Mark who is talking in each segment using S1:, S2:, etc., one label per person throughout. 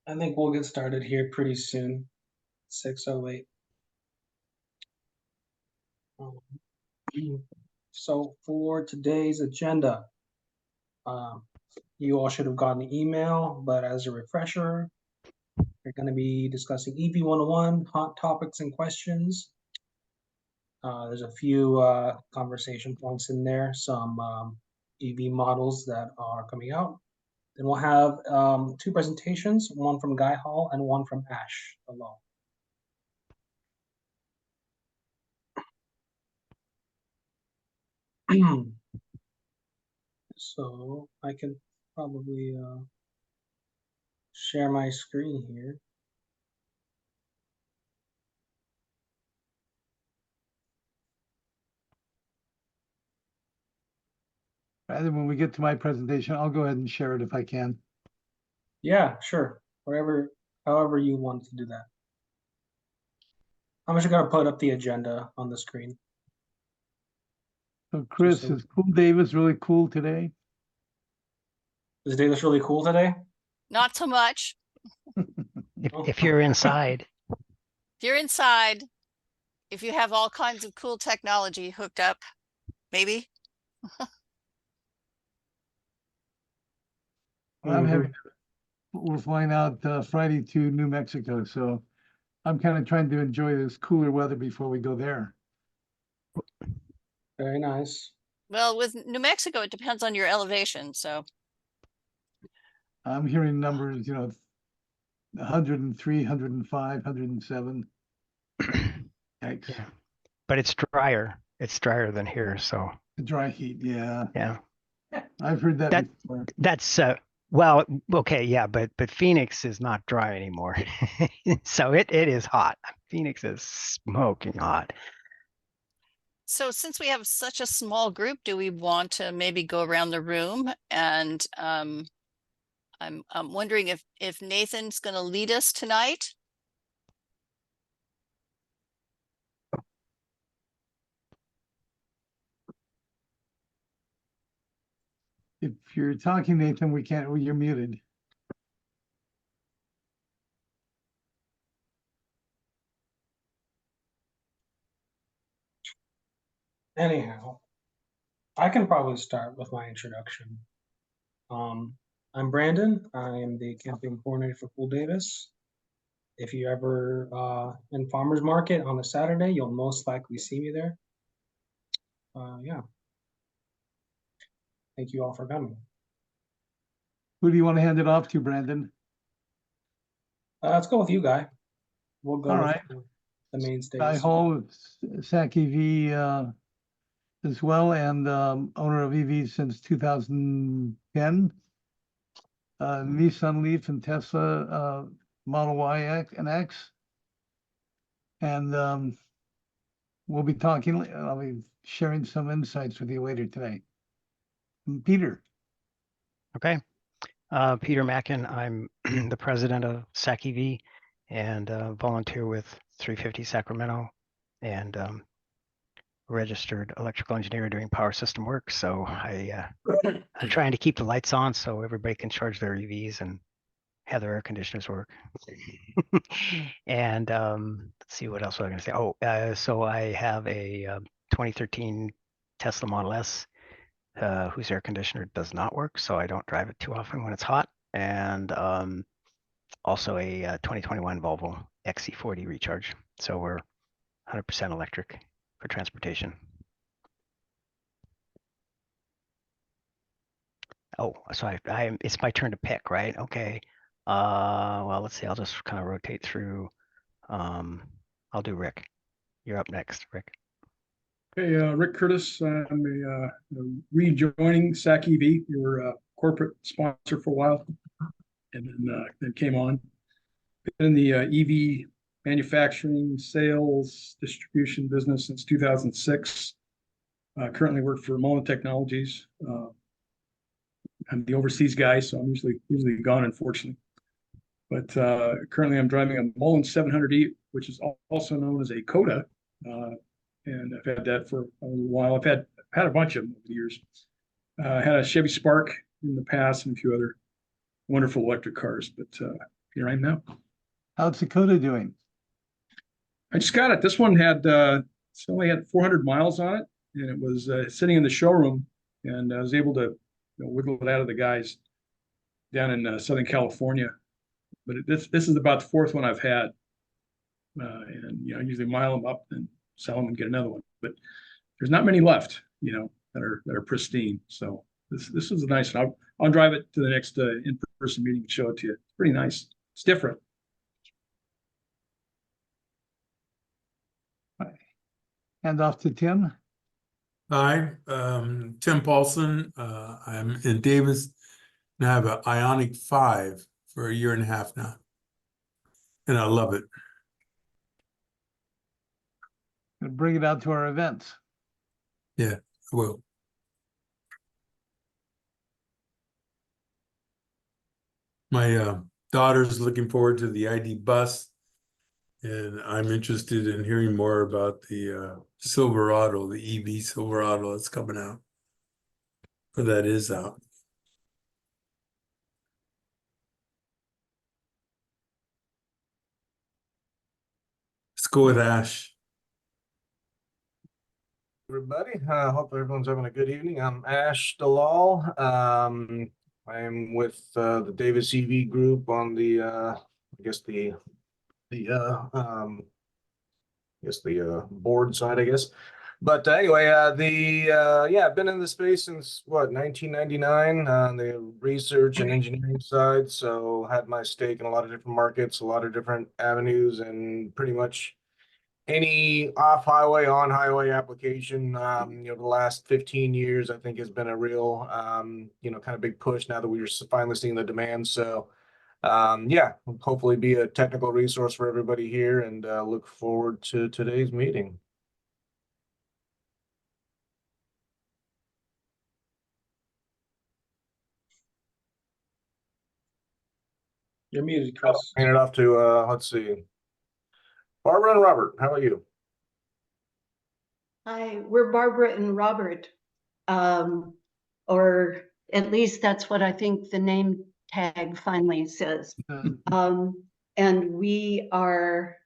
S1: I think we'll get started here pretty soon. 6:08. So for today's agenda, you all should have gotten an email, but as a refresher, we're going to be discussing EV 101, hot topics and questions. There's a few conversation points in there, some EV models that are coming out. Then we'll have two presentations, one from Guy Hall and one from Ash Dalal. So I can probably share my screen here.
S2: And then when we get to my presentation, I'll go ahead and share it if I can.
S1: Yeah, sure. However you want to do that. I'm just gonna put up the agenda on the screen.
S2: So Chris, is Cool Davis really cool today?
S1: Is Davis really cool today?
S3: Not so much.
S4: If you're inside.
S3: If you're inside, if you have all kinds of cool technology hooked up, maybe.
S2: We're flying out Friday to New Mexico, so I'm kind of trying to enjoy this cooler weather before we go there.
S1: Very nice.
S3: Well, with New Mexico, it depends on your elevation. So
S2: I'm hearing numbers, 103, 105, 107. Yikes.
S4: Yeah. But it's drier. It's drier than here, so
S2: The dry heat, yeah.
S4: yeah.
S2: I've heard that before.
S4: That's well, okay, yeah, but Phoenix is not dry anymore. So it is hot. Phoenix is smoking hot.
S3: So since we have such a small group, do we want to maybe go around the room? And I'm wondering if Nathan's going to lead us tonight.
S2: If you're talking, Nathan, we can't, you're muted.
S1: Anyhow, I can probably start with my introduction. I'm Brandon. I am the campaign coordinator for Cool Davis. If you ever in farmers market on a Saturday, you'll most likely see me there. Yeah. Thank you all for coming.
S2: Who do you want to hand it off to, Brandon?
S1: Let's go with you, Guy. We'll go
S2: All
S1: with
S2: right.
S1: the mainstays.
S2: Guy Hall, SAC EV as well, and owner of EVs since 2010. Nissan Leaf and Tesla Model Y and X. And we'll be talking, I'll be sharing some insights with you later today. Peter.
S4: Okay. Peter Mackin, I'm the president of SAC EV and volunteer with 350 Sacramento and registered electrical engineer doing power system work. So I'm trying to keep the lights on so everybody can charge their EVs and have their air conditioners work. And let's see, what else was I going to say? Oh, so I have a 2013 Tesla Model S whose air conditioner does not work, so I don't drive it too often when it's hot. And also a 2021 Volvo XC40 Recharge. So we're 100% electric for transportation. Oh, so it's my turn to pick, right? Okay. Well, let's see. I'll just kind of rotate through. I'll do Rick. You're up next, Rick.
S5: Hey, Rick Curtis. I'm rejoining SAC EV, your corporate sponsor for a while, and then came on. Been in the EV manufacturing, sales, distribution business since 2006. Currently work for Mullen Technologies. I'm the overseas guy, so I'm usually gone, unfortunately. But currently I'm driving a Mullen 700E, which is also known as a Coda. And I've had that for a while. I've had a bunch of them over the years. Had a Chevy Spark in the past and a few other wonderful electric cars. But here I am now.
S2: How's Dakota doing?
S5: I just got it. This one had, it's only had 400 miles on it, and it was sitting in the showroom, and I was able to wiggle it out of the guys down in Southern California. But this is about the fourth one I've had. And, I usually mile them up and sell them and get another one. But there's not many left, that are pristine. So this is a nice one. I'll drive it to the next in-person meeting and show it to you. It's pretty nice. It's different.
S2: Hand off to Tim.
S6: Hi, Tim Paulson. I'm in Davis and I have an Ionic 5 for a year and a half now. And I love it.
S2: And bring it out to our events.
S6: Yeah, I will. My daughter's looking forward to the ID bus, and I'm interested in hearing more about the Silverado, the EV Silverado that's coming out. Or that is out. Let's go with Ash.
S7: Everybody, hope everyone's having a good evening. I'm Ash Dalal. I'm with the Davis EV group on the board side, I guess. But anyway, I've been in the space since 1999 on the research and engineering side. So had my stake in a lot of different markets, a lot of different avenues, and pretty much any off-highway, on-highway application. The last 15 years, I think, has been a real, kind of big push now that we're finally seeing the demand. So, hopefully be a technical resource for everybody here, and look forward to today's meeting.
S1: You're muted, Chris.
S7: Hand it off to, let's see, Barbara and Robert. How about you?
S8: Hi, we're Barbara and Robert, or at least that's what I think the name tag finally says. And we are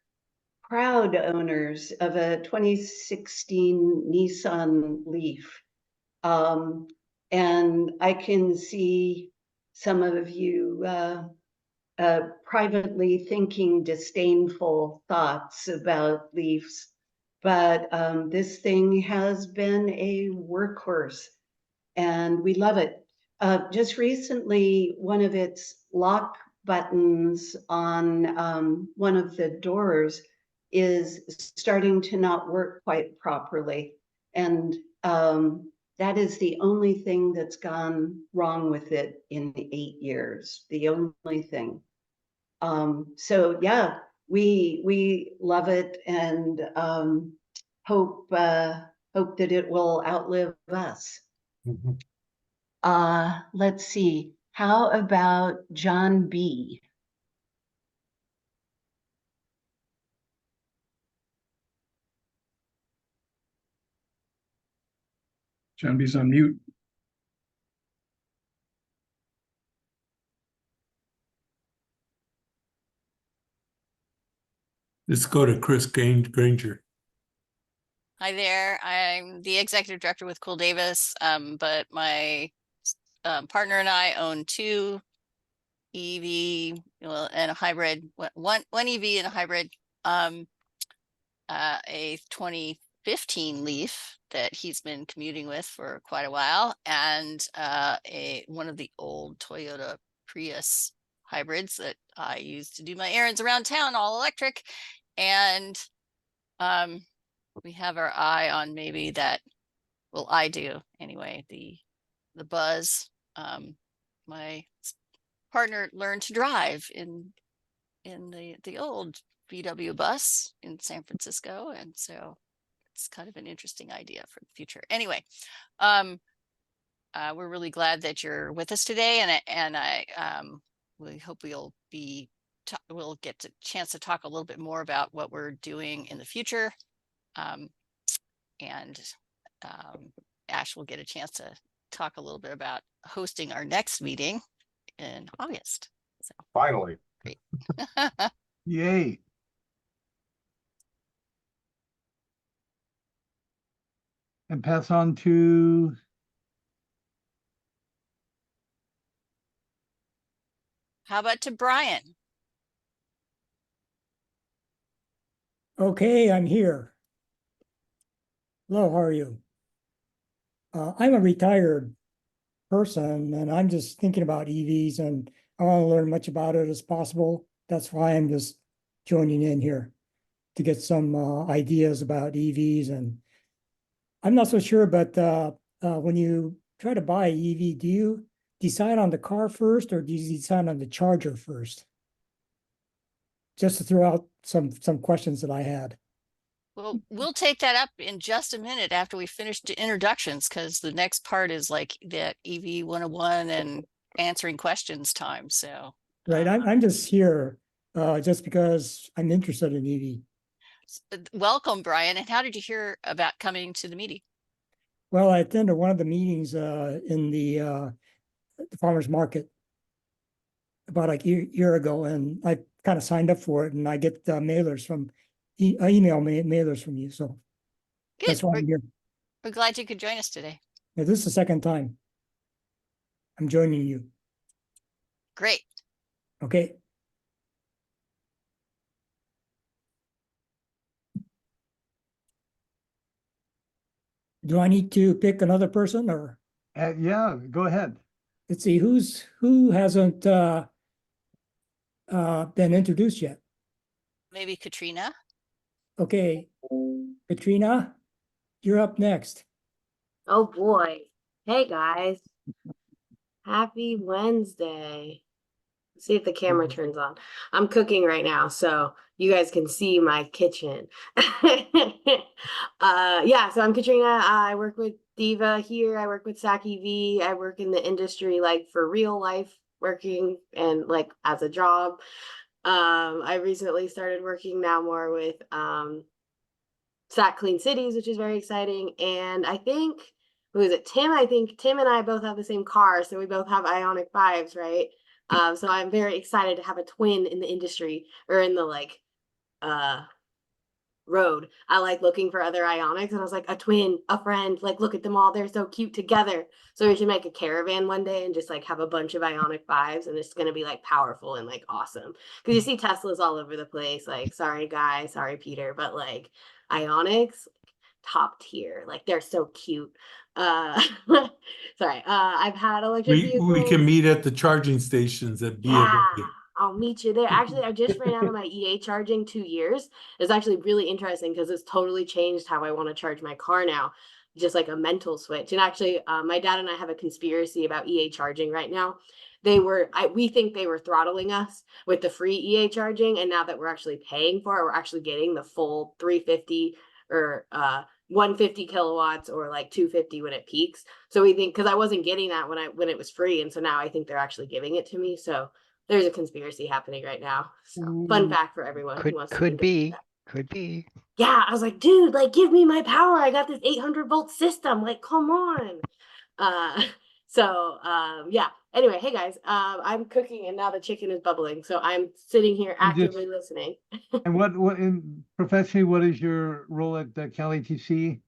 S8: proud owners of a 2016 Nissan Leaf. And I can see some of you privately thinking disdainful thoughts about Leafs. But this thing has been a workhorse and we love it. Just recently, one of its lock buttons on one of the doors is starting to not work quite properly. And that is the only thing that's gone wrong with it in 8 years, the only thing. So yeah, we love it and hope that it will outlive us. Let's see. How about John B?
S5: John B's on mute.
S6: Let's go to Chris Granger.
S3: Hi there. I'm the executive director with Cool Davis, but my partner and I own 2 EV and a hybrid, one EV and a hybrid, a 2015 Leaf that he's been commuting with for quite a while, and one of the old Toyota Prius hybrids that I use to do my errands around town, all electric. And we have our eye on maybe that, well, I do anyway, the Buzz. My partner learned to drive in the old VW bus in San Francisco, and so it's kind of an interesting idea for the future. Anyway, we're really glad that you're with us today, and I we hope we'll get a chance to talk a little bit more about what we're doing in the future. Ash will get a chance to talk a little bit about hosting our next meeting in August. So.
S7: Finally.
S2: Yay. And pass on to,
S3: How about to Brian?
S9: Okay, I'm here. Hello, how are you? I'm a retired person and I'm just thinking about EVs and I want to learn much about it as possible. That's why I'm just joining in here to get some ideas about EVs. And I'm not so sure, but when you try to buy EV, do you decide on the car first or do you decide on the charger first? Just to throw out some questions that I had.
S3: Well, we'll take that up in just a minute after we finish the introductions, because the next part is like the EV 101 and answering questions time. So,
S9: Right, I'm just here just because I'm interested in EV.
S3: welcome, Brian. And how did you hear about coming to the meeting?
S9: Well, I attended one of the meetings in the farmer's market about a year ago, and I kind of signed up for it, and I get mailers from mailers from you. So
S3: Good.
S9: that's why I'm here.
S3: We're glad you could join us today.
S9: Now, this is the second time I'm joining you.
S3: Great.
S9: Okay. Do I need to pick another person or
S2: yeah, go ahead.
S9: let's see who hasn't been introduced yet?
S3: Maybe Katrina.
S9: Okay, Katrina, you're up next.
S10: Oh boy. Hey guys. Happy Wednesday. Let's see if the camera turns on. I'm cooking right now, so you guys can see my kitchen. Yeah, so I'm Katrina. I work with DEVA here. I work with SAC EV. I work in the industry like for real life, working and like as a job. I recently started working now more with SAC Clean Cities, which is very exciting. And I think, who is it? Tim, I think Tim and I both have the same car. So we both have Ioniq 5s, right? So I'm very excited to have a twin in the industry or in the like road. I like looking for other Ioniqs and I was like, a twin, a friend, like look at them all. They're so cute together. So we should make a caravan one day and just like have a bunch of Ioniq 5s and it's going to be like powerful and like awesome. Because you see Teslas all over the place. Like, sorry, guy, sorry, Peter, but like Ioniqs, top tier. Like they're so cute. Sorry, I've had electric vehicles.
S6: We can meet at the charging stations at B of
S10: Yeah,
S6: A.
S10: I'll meet you there. Actually, I just ran out of my EA charging 2 years. It's actually really interesting because it's totally changed how I want to charge my car now. Just like a mental switch. And actually, my dad and I have a conspiracy about EA charging right now. We think they were throttling us with the free EA charging. And now that we're actually paying for it, we're actually getting the full 350 or 150 kilowatts or like 250 when it peaks. So we think, because I wasn't getting that when it was free. And so now I think they're actually giving it to me. So there's a conspiracy happening right now. So fun fact for everyone who wants to
S4: Could be.
S10: Yeah, I was like, dude, like give me my power. I got this 800-volt system. Like, come on. Yeah. Anyway, hey guys, I'm cooking and now the chicken is bubbling. So I'm sitting here actively listening.
S2: And what professionally, what is your role at the Cal ATC?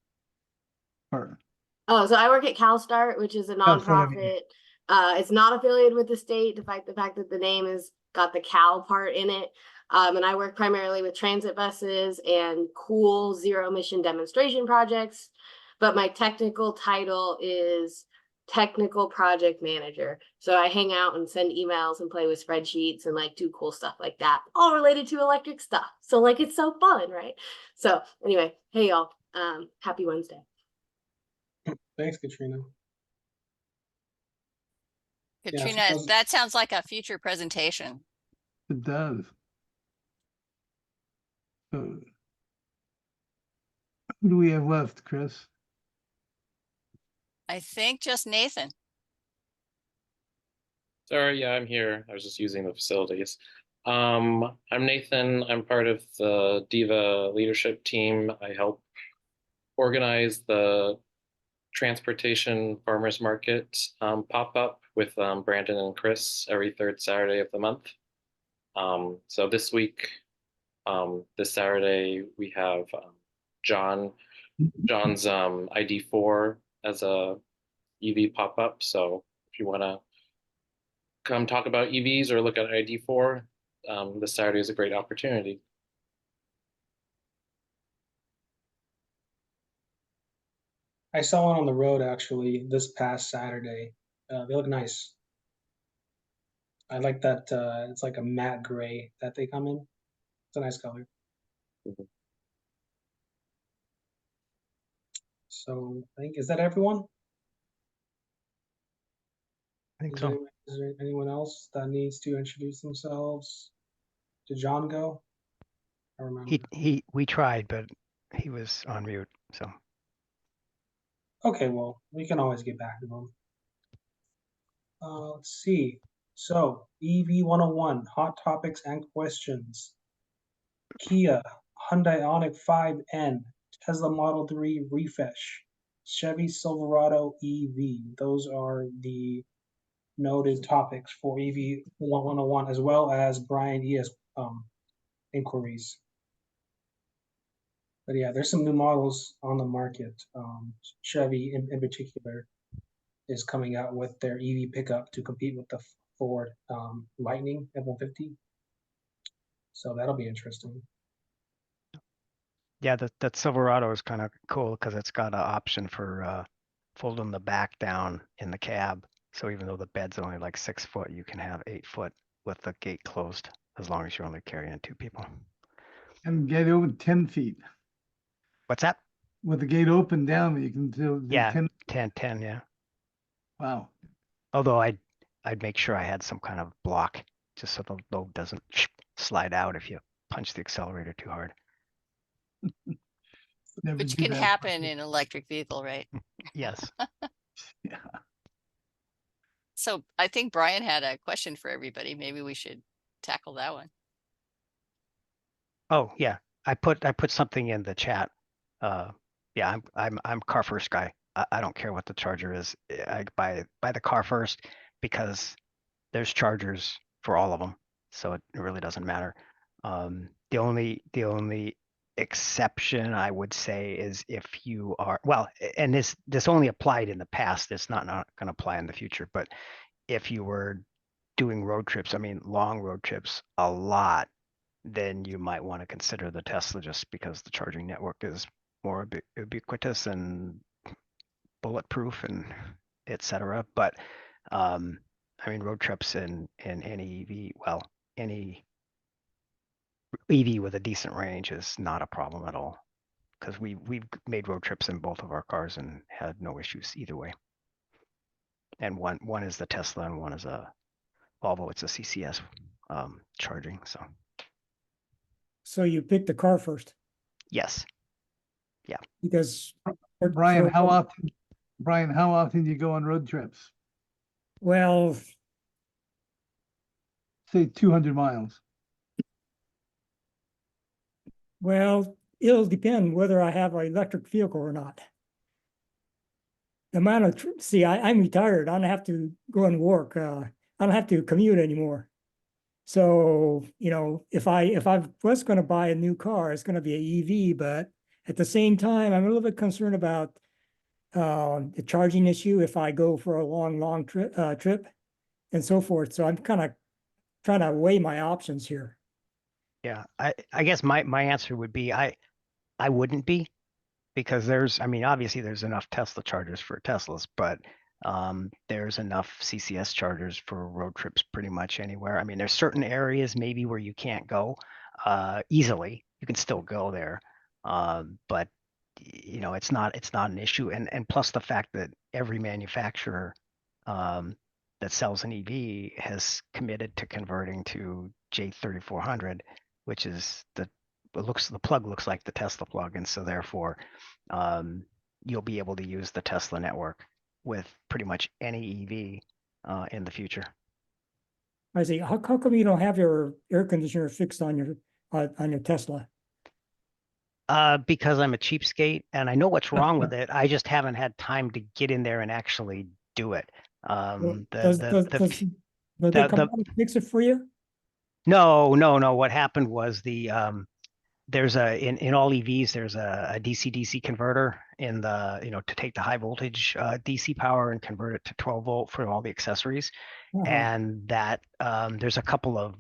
S2: Or
S10: Oh, so I work at CalStart, which is a nonprofit. It's not affiliated with the state, despite the fact that the name has got the Cal part in it. And I work primarily with transit buses and cool zero emission demonstration projects. But my technical title is technical project manager. So I hang out and send emails and play with spreadsheets and like do cool stuff like that, all related to electric stuff. So like it's so fun, right? So anyway, hey y'all, happy Wednesday.
S1: Thanks, Katrina.
S3: Katrina,
S1: Yeah,
S3: that sounds like a future presentation.
S2: it does. So who do we have left, Chris?
S3: I think just Nathan.
S11: Sorry, yeah, I'm here. I was just using the facilities. I'm Nathan. I'm part of the DEVA leadership team. I help organize the transportation farmers market pop-up with Brandon and Chris every third Saturday of the month. So this week, this Saturday, we have John's ID4 as a EV pop-up. So if you want to come talk about EVs or look at ID4, this Saturday is a great opportunity.
S1: I saw one on the road actually this past Saturday. They look nice. I like that. It's like a matte gray that they come in. It's a nice color.
S11: Mhm.
S1: So I think, is that everyone?
S4: I think
S1: Is
S4: so.
S1: there, is there anyone else that needs to introduce themselves? Did John go? I remember.
S4: We tried, but he was on mute, so.
S1: Okay, well, we can always get back to them. Let's see. So, EV 101, hot topics and questions. Kia, Hyundai Ioniq 5N, Tesla Model 3 refresh, Chevy Silverado EV. Those are the noted topics for EV 101, as well as Brian ES inquiries. But yeah, there's some new models on the market. Chevy in particular is coming out with their EV pickup to compete with the Ford Lightning F-150. So that'll be interesting.
S4: Yeah, that Silverado is kind of cool because it's got an option for folding the back down in the cab. So even though the bed's only like 6 foot, you can have 8 foot with the gate closed as long as you're only carrying 2 people.
S2: And get over 10 feet.
S4: What's that?
S2: With the gate open down, you can do
S4: Yeah,
S2: 10.
S4: 10, yeah.
S2: Wow.
S4: Although I'd make sure I had some kind of block just so the load doesn't slide out if you punch the accelerator too hard.
S2: Never
S3: Which
S2: do
S3: can
S2: that.
S3: happen in an electric vehicle, right?
S4: Yes.
S2: Yeah.
S3: So I think Brian had a question for everybody. Maybe we should tackle that one.
S4: Oh yeah, I put something in the chat. Yeah, I'm car first guy. I don't care what the charger is. I buy the car first because there's chargers for all of them, so it really doesn't matter. The only exception I would say is if you are, well, and this only applied in the past. It's not going to apply in the future. But if you were doing road trips, I mean long road trips, a lot, then you might want to consider the Tesla just because the charging network is more ubiquitous and bulletproof and etc. But I mean, road trips in any EV, well, any EV with a decent range is not a problem at all because we've made road trips in both of our cars and had no issues either way. And one is the Tesla and one is a Volvo. It's a CCS charging.
S9: So you picked the car first
S4: Yes.
S9: because
S2: Brian,
S9: for-
S2: how often do you go on road trips?
S9: Well,
S2: Say 200 miles.
S9: well, it'll depend whether I have an electric vehicle or not. The amount of, see, I'm retired. I don't have to go and work. I don't have to commute anymore. So, if I was going to buy a new car, it's going to be an EV, but at the same time, I'm a little bit concerned about the charging issue if I go for a long trip and so forth. So I'm kind of trying to weigh my options here.
S4: Yeah, I guess my answer would be I wouldn't be, because I mean, obviously there's enough Tesla chargers for Teslas, but there's enough CCS chargers for road trips pretty much anywhere. I mean, there's certain areas maybe where you can't go easily. You can still go there, but it's not an issue. And plus the fact that every manufacturer that sells an EV has committed to converting to J3400, which is the plug looks like the Tesla plug, and so therefore you'll be able to use the Tesla network with pretty much any EV in the future.
S9: I see. How come you don't have your air conditioner fixed on your Tesla?
S4: Because I'm a cheapskate and I know what's wrong with it. I just haven't had time to get in there and actually do it.
S9: Does they come out and fix it for you?
S4: No. What happened was there's in all EVs, there's a DC-DC converter in the, to take the high voltage DC power and convert it to 12 volt for all the accessories.
S9: Uh-huh.
S4: And that there's a couple of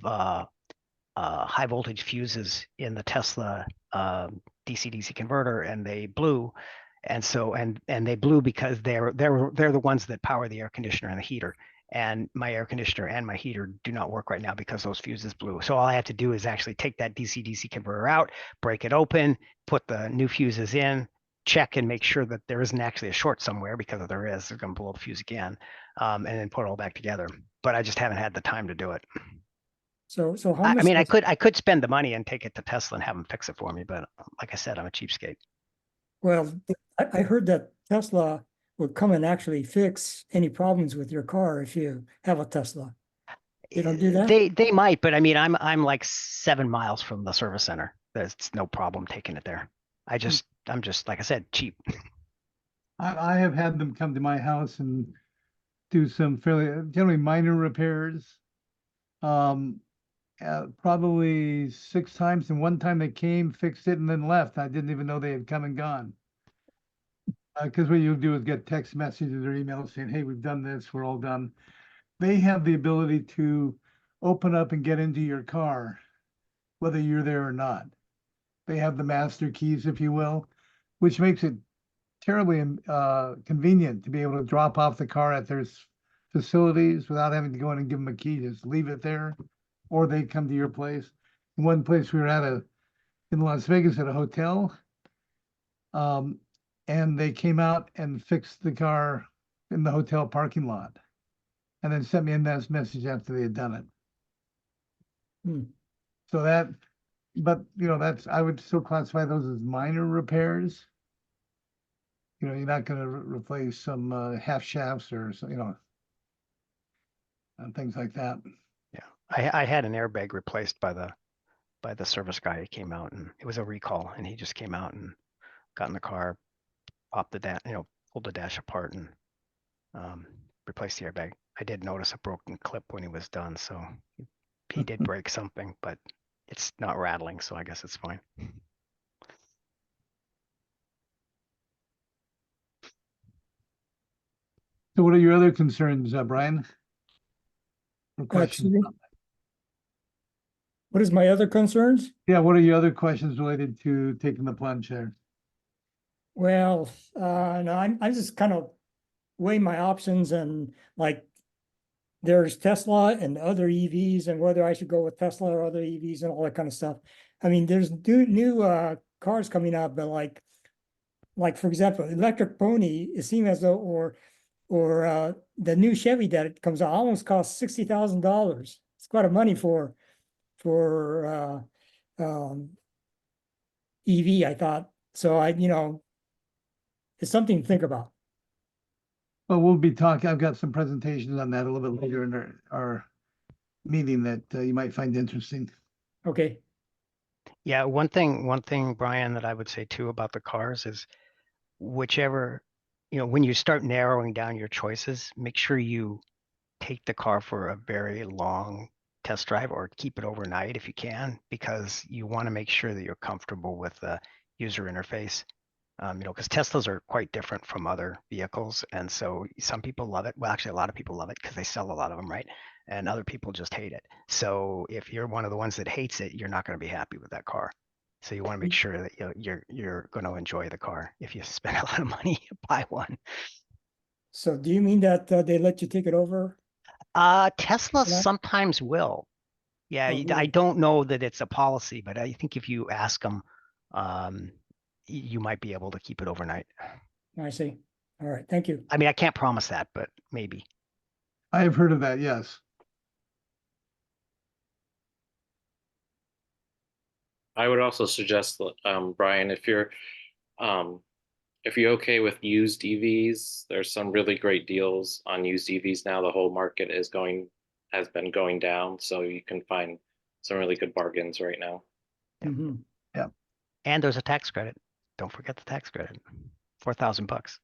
S4: high voltage fuses in the Tesla DC-DC converter, and they blew. And so and they blew because they're the ones that power the air conditioner and the heater. And my air conditioner and my heater do not work right now because those fuses blew. So all I have to do is actually take that DC-DC converter out, break it open, put the new fuses in, check and make sure that there isn't actually a short somewhere, because if there is, they're going to blow the fuse again, and then put it all back together. But I just haven't had the time to do it.
S9: So how
S4: I
S9: much?
S4: mean, I
S9: does-
S4: could spend the money and take it to Tesla and have them fix it for me, but like I said, I'm a cheapskate.
S9: Well, I heard that Tesla would come and actually fix any problems with your car if you have a Tesla. They don't do that?
S4: They might, but I mean, I'm like 7 miles from the service center. There's no problem taking it there. I'm just, like I said, cheap.
S2: I have had them come to my house and do some generally minor repairs. Probably 6 times, and one time they came, fixed it, and then left. I didn't even know they had come and gone. Because what you'll do is get text messages or emails saying, hey, we've done this, we're all done. They have the ability to open up and get into your car, whether you're there or not. They have the master keys, if you will, which makes it terribly convenient to be able to drop off the car at their facilities without having to go in and give them a key. Just leave it there, or they come to your place. In one place we were at in Las Vegas at a hotel, and they came out and fixed the car in the hotel parking lot, and then sent me a message after they had done it. So but I would still classify those as minor repairs. You're not going to replace some half shafts or and things like that.
S4: Yeah, I had an airbag replaced by the service guy. He came out, and it was a recall, and he just came out and got in the car, popped the dash, pulled the dash apart, and replaced the airbag. I did notice a broken clip when he was done, so he did break something, but it's not rattling, so I guess it's fine.
S2: So what are your other concerns, Brian? Or questions?
S9: Excuse me? What is my other concerns?
S2: Yeah, what are your other questions related to taking the plunge there?
S9: Well, no, I'm just kind of weighing my options, and like there's Tesla and other EVs, and whether I should go with Tesla or other EVs and all that kind of stuff. I mean, there's new cars coming out, but like for example, electric pony, it seems as though, or the new Chevy that comes out almost costs $60,000. It's quite a money for EV, I thought. So it's something to think about.
S2: Well, we'll be talking, I've got some presentations on that a little bit later in our meeting that you might find interesting.
S9: Okay.
S4: Yeah, one thing, Brian, that I would say too about the cars is whichever, when you start narrowing down your choices, make sure you take the car for a very long test drive or keep it overnight if you can, because you want to make sure that you're comfortable with the user interface. Because Teslas are quite different from other vehicles. And so some people love it. Well, actually, a lot of people love it because they sell a lot of them, right? And other people just hate it. So if you're one of the ones that hates it, you're not going to be happy with that car. So you want to make sure that you're going to enjoy the car. If you spend a lot of money, buy one.
S9: So do you mean that they let you take it over?
S4: Tesla
S9: Yeah.
S4: sometimes will. Yeah,
S9: Oh,
S4: I
S9: really?
S4: don't know that it's a policy, but I think if you ask them, you might be able to keep it overnight.
S9: I see. All right. Thank you.
S4: I mean, I can't promise that, but maybe.
S2: I have heard of that, yes.
S11: I would also suggest, Brian, if you're okay with used EVs, there's some really great deals on used EVs now. The whole market has been going down, so you can find some really good bargains right now.
S9: Mhm.
S4: And there's a tax credit. Don't forget the tax credit. $4,000.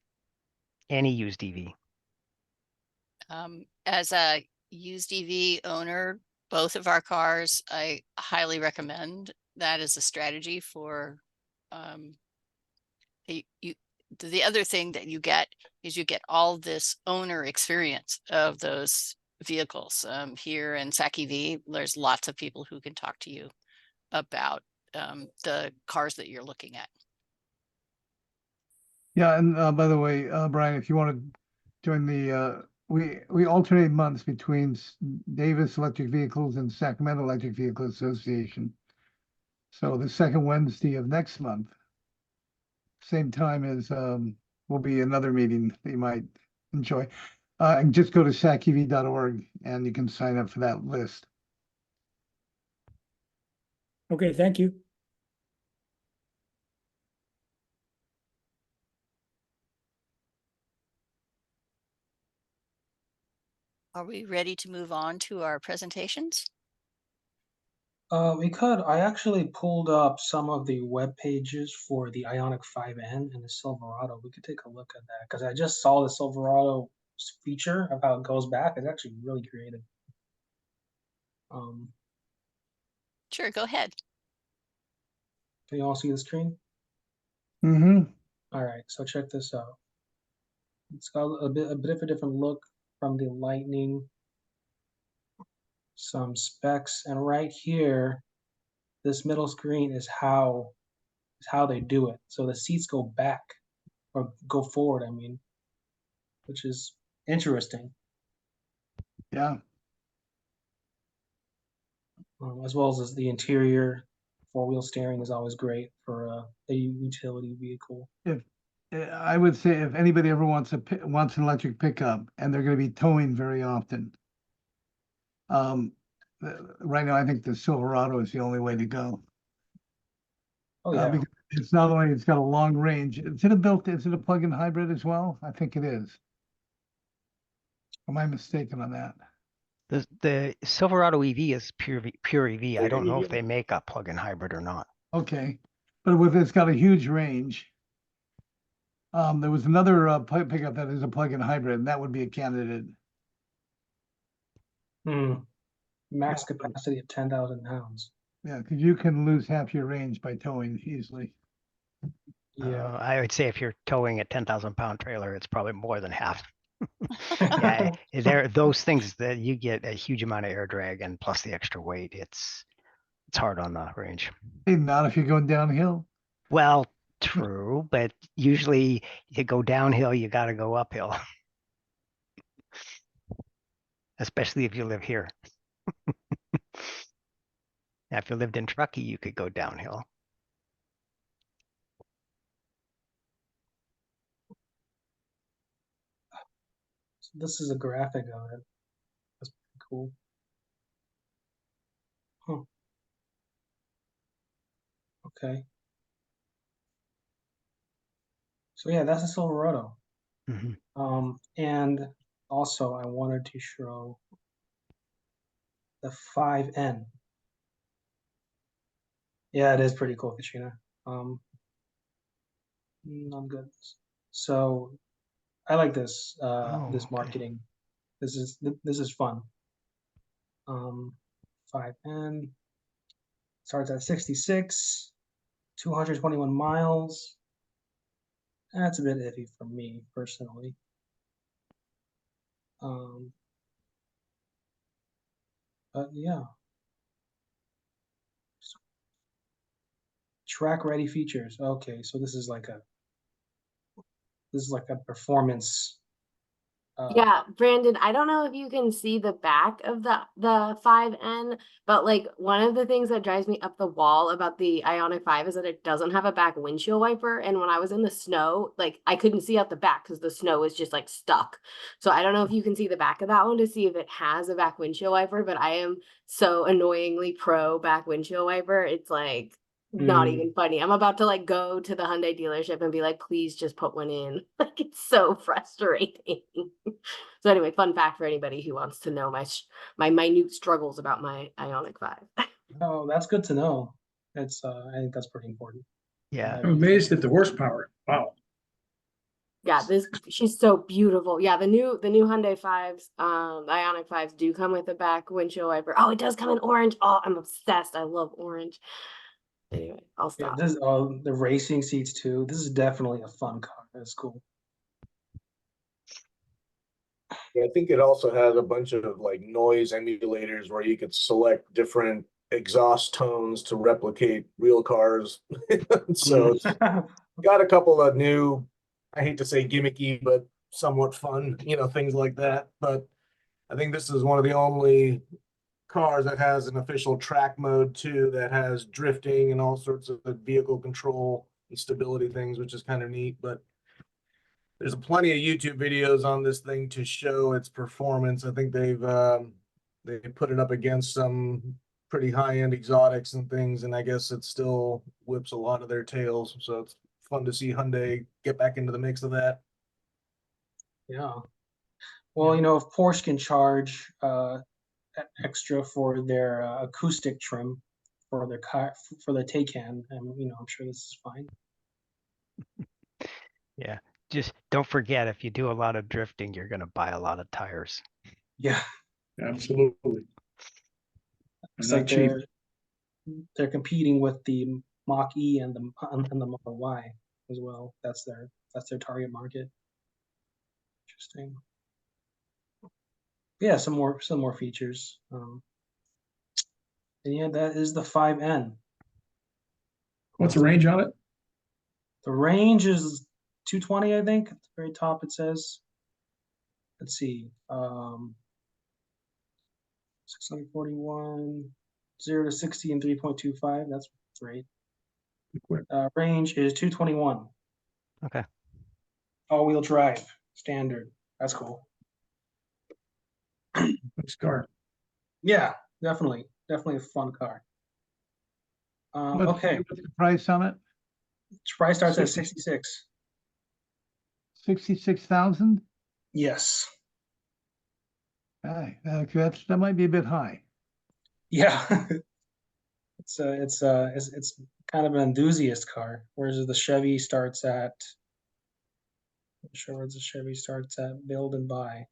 S4: Any used EV.
S3: As a used EV owner, both of our cars. I highly recommend that as a strategy for, the other thing that you get is you get all this owner experience of those vehicles. Here in SAC-EV, there's lots of people who can talk to you about the cars that you're looking at.
S2: Yeah, and by the way, Brian, if you want to join the, we alternate months between Davis Electric Vehicles and Sacramento Electric Vehicle Association. So the second Wednesday of next month, same time as will be another meeting that you might enjoy. And just go to sacev.org and you can sign up for that list.
S9: Okay, thank you.
S3: Are we ready to move on to our presentations?
S1: We could. I actually pulled up some of the web pages for the Ioniq 5N and the Silverado. We could take a look at that because I just saw the Silverado feature of how it goes back. It's actually really creative.
S3: Sure, go ahead.
S1: Can you all see the screen?
S2: Mm-hmm.
S1: All right, so check this out. It's got a bit of a different look from the Lightning. Some specs, and right here, this middle screen is how they do it. So the seats go back or go forward, I mean, which is interesting.
S2: Yeah.
S1: As well as the interior, four-wheel steering is always great for a utility vehicle.
S2: I would say if anybody ever wants an electric pickup and they're going to be towing very often, right now I think the Silverado is the only way to go.
S1: Oh yeah,
S2: Because it's not only it's got a long range. Is it a plug-in hybrid as well? I think it is. Am I mistaken on that?
S4: The Silverado EV is pure EV. I don't know
S9: EV.
S4: if they make a plug-in hybrid or not.
S2: Okay, but it's got a huge range. There was another pickup that is a plug-in hybrid, and that would be a candidate.
S1: Max capacity of 10,000 pounds.
S2: Yeah, because you can lose half your range by towing easily.
S1: Yeah,
S4: I would say if you're towing a 10,000 pound trailer, it's probably more than half. Yeah, those things that you get a huge amount of air drag and plus the extra weight. It's hard on the range.
S2: Hey, not if you're going downhill.
S4: Well, true, but usually you go downhill, you got to go uphill, especially if you live here. Now, if you lived in Truckee, you could go downhill.
S1: so this is a graphic of it. That's pretty cool. Huh. Okay. So yeah, that's a Silverado.
S4: Mm-hmm.
S1: And also I wanted to show the 5N. Yeah, it is pretty cool, Katrina. Not good. So I like this this
S4: okay.
S1: marketing. This is fun. 5N starts at 66, 221 miles. That's a bit iffy for me personally. But yeah. Track ready features. Okay, so this is like a performance.
S10: Yeah, Brandon, I don't know if you can see the back of the 5N, but like one of the things that drives me up the wall about the Ioniq 5 is that it doesn't have a back windshield wiper. And when I was in the snow, like I couldn't see out the back because the snow was just like stuck. So I don't know if you can see the back of that one to see if it has a back windshield wiper, but I am so annoyingly pro back windshield wiper. It's like not even funny. I'm about to like go to the Hyundai dealership and be like, please just put one in. Like it's so frustrating. So anyway, fun fact for anybody who wants to know my minute struggles about my Ioniq 5.
S1: Oh, that's good to know. It's I think that's pretty important.
S4: Yeah.
S5: I'm amazed at the horsepower. Wow.
S10: Yeah, she's so beautiful. Yeah, the new Hyundai 5s, the Ioniq 5s do come with a back windshield wiper. Oh, it does come in orange. Oh, I'm obsessed. I love orange. Anyway, I'll
S1: Yeah,
S10: stop.
S1: this the racing seats too. This is definitely a fun car. That's cool.
S7: Yeah, I think it also has a bunch of like noise emulators where you could select different exhaust tones to replicate real cars. So it's got a couple of new, I hate to say gimmicky, but somewhat fun, things like that. But I think this is one of the only cars that has an official track mode too, that has drifting and all sorts of vehicle control and stability things, which is kind of neat. But there's plenty of YouTube videos on this thing to show its performance. I think they put it up against some pretty high-end exotics and things, and I guess it still whips a lot of their tails. So it's fun to see Hyundai get back into the mix of that.
S1: Yeah. Well, if Porsche can charge extra for their acoustic trim for their car for the Taycan, and I'm sure this is fine.
S4: Yeah, just don't forget, if you do a lot of drifting, you're going to buy a lot of tires.
S1: Yeah,
S5: Absolutely.
S1: it's
S5: Not
S1: like
S5: cheap.
S1: they're competing with the Mach E and the Model Y as well. That's their target market. Interesting. Yeah, some more features. And yeah, that is the 5N.
S5: What's the range on it?
S1: The range is 220, I think. At the very top it says. Let's see. 641, 0 to 60 in 3.25. That's great.
S5: Quick.
S1: Range is 221.
S4: Okay.
S1: All-wheel drive, standard. That's cool.
S5: Nice car.
S1: Yeah, definitely a fun car. Okay,
S2: What's the price on it?
S1: price starts at 66.
S2: 66,000?
S1: Yes.
S2: That might be a bit high.
S1: Yeah. it's kind of an enthusiast car, whereas the Chevy starts at. I'm sure where the Chevy starts at build and buy.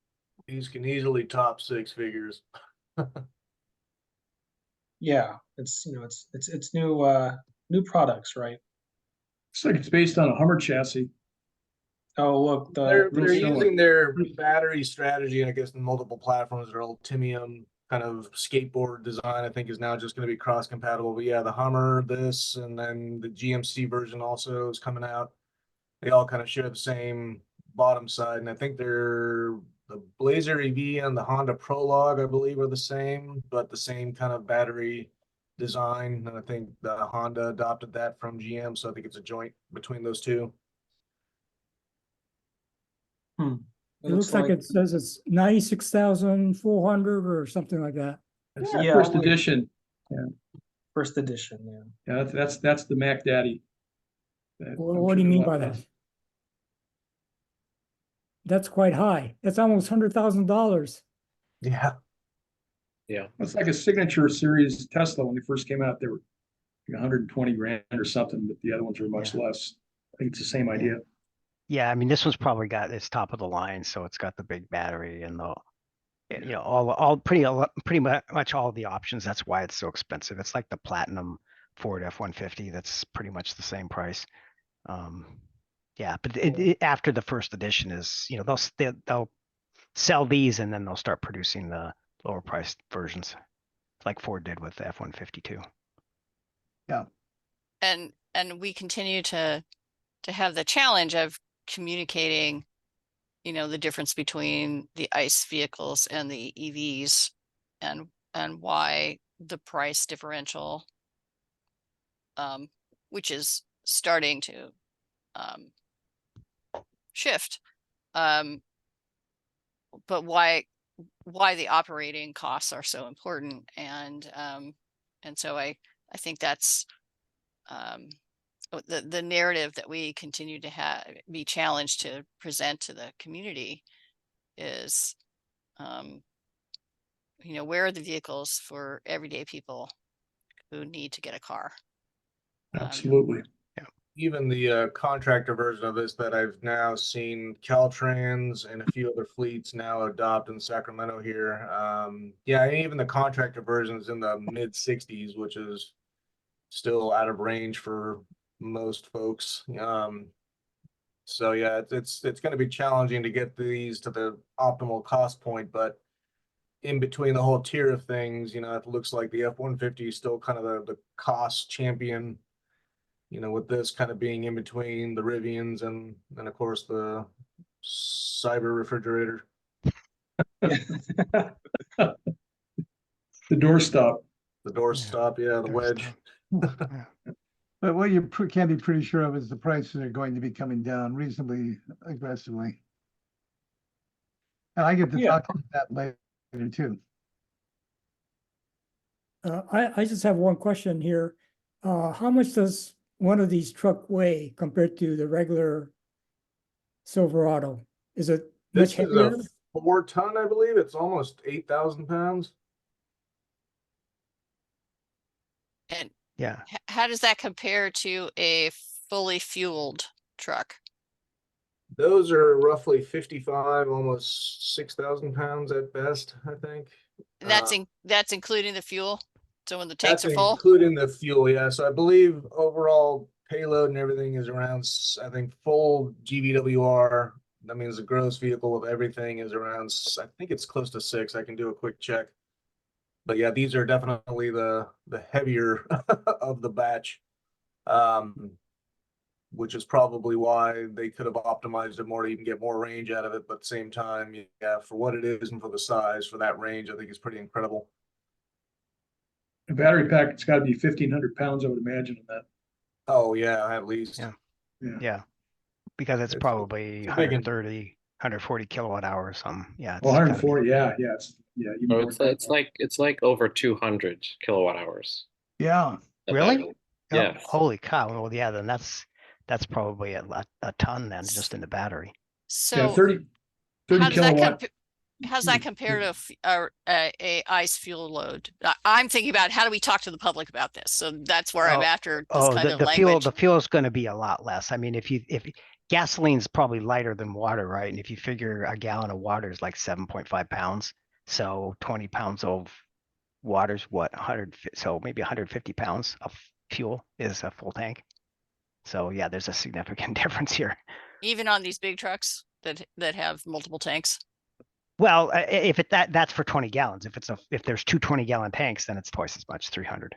S7: These can easily top 6 figures.
S1: Yeah, it's new products, right?
S5: Looks like it's based on a Hummer chassis.
S1: Oh, look,
S7: They're
S5: real similar.
S7: using their battery strategy, I guess, in multiple platforms. Their Ultimium kind of skateboard design, I think, is now just going to be cross compatible. But yeah, the Hummer, this, and then the GMC version also is coming out. They all kind of share the same bottom side, and I think the Blazer EV and the Honda Prologue, I believe, are the same, but the same kind of battery design. And I think the Honda adopted that from GM, so I think it's a joint between those two.
S9: It looks like it says it's 96,400 or something like that.
S5: It's
S1: Yeah,
S5: first edition. Yeah.
S1: First edition, yeah.
S5: Yeah, that's the Mac Daddy.
S9: Well, what do you mean by that? That's quite high. That's almost $100,000.
S7: Yeah.
S11: Yeah.
S5: It's like a signature series Tesla. When they first came out, they were like 120 grand or something, but the other ones are much less. I think it's the same idea.
S4: Yeah, I mean, this one's probably got its top of the line, so it's got the big battery and all pretty much all the options. That's why it's so expensive. It's like the Platinum Ford F-150. That's pretty much the same price. Yeah, but after the first edition is, they'll sell these and then they'll start producing the lower priced versions, like Ford did with the F-150 too.
S2: Yeah.
S3: And we continue to have the challenge of communicating, the difference between the ICE vehicles and the EVs, and why the price differential, which is starting to shift, but why the operating costs are so important, and so I think that's the narrative that we continue to be challenged to present to the community is, where are the vehicles for everyday people who need to get a car?
S5: Absolutely.
S7: even the contractor version of this that I've now seen Caltrans and a few other fleets now adopt in Sacramento here. Yeah, even the contractor version is in the mid 60s, which is still out of range for most folks. So yeah, it's going to be challenging to get these to the optimal cost point, but in between the whole tier of things, you know, it looks like the F-150 is still kind of the cost champion, you know, with this kind of being in between the Rivians and of course the Cyber refrigerator.
S5: The doorstop.
S7: The doorstop, yeah, the wedge.
S4: Yeah.
S2: But what you can be pretty sure of is the prices are going to be coming down reasonably aggressively. And I get to
S1: Yeah.
S2: talk about that later too.
S9: I just have one question here. How much does one of these truck weigh compared to the regular Silverado? Is it much
S7: This is
S9: heavier?
S7: a 4-ton, I believe. It's almost 8,000 pounds.
S3: And
S4: Yeah.
S3: how does that compare to a fully fueled truck?
S7: Those are roughly 55, almost 6,000 pounds at best, I think.
S3: And that's including the fuel? So when the tanks
S7: That's
S3: are full?
S7: including the fuel, yeah. So I believe overall payload and everything is around, I think, full GVWR. That means the gross vehicle of everything is around, I think it's close to 6. I can do a quick check. But yeah, these are definitely the heavier of the batch, which is probably why they could have optimized it more to even get more range out of it. But at the same time, yeah, for what it is and for the size, for that range, I think it's pretty incredible.
S5: The battery pack, it's got to be 1,500 pounds, I would imagine, in that.
S7: Oh yeah, at least.
S4: Yeah.
S5: Yeah.
S4: Yeah. Because it's
S7: It's-
S4: probably
S7: it's a big
S4: 130, 140 kilowatt hours, something. Yeah.
S5: Well,
S4: It's gotta be-
S5: 140, yeah, yeah. Even
S11: Oh,
S5: more
S11: it's like over 200 kilowatt hours.
S2: Yeah.
S11: the
S4: Really?
S11: battery.
S4: Oh,
S11: Yeah.
S4: holy cow. Well, yeah, then that's probably a ton then just in the battery.
S5: Yeah,
S3: So
S5: 30
S3: how does that
S5: kilowatt.
S3: how's that compare to a ICE fuel load? I'm thinking about how do we talk to the public about this? So that's where I'm
S4: Oh,
S3: after this
S4: Oh,
S3: kind of
S4: the fuel,
S3: language.
S4: the fuel is going to be a lot less. I mean, if gasoline's probably lighter than water, right? And if you figure a gallon of water is like 7.5 pounds, so 20 pounds of water's what, 100, so maybe 150 pounds of fuel is a full tank. So yeah, there's a significant difference here.
S3: Even on these big trucks that have multiple tanks.
S4: Well, if that's for 20 gallons, if there's two 20-gallon tanks, then it's twice as much, 300.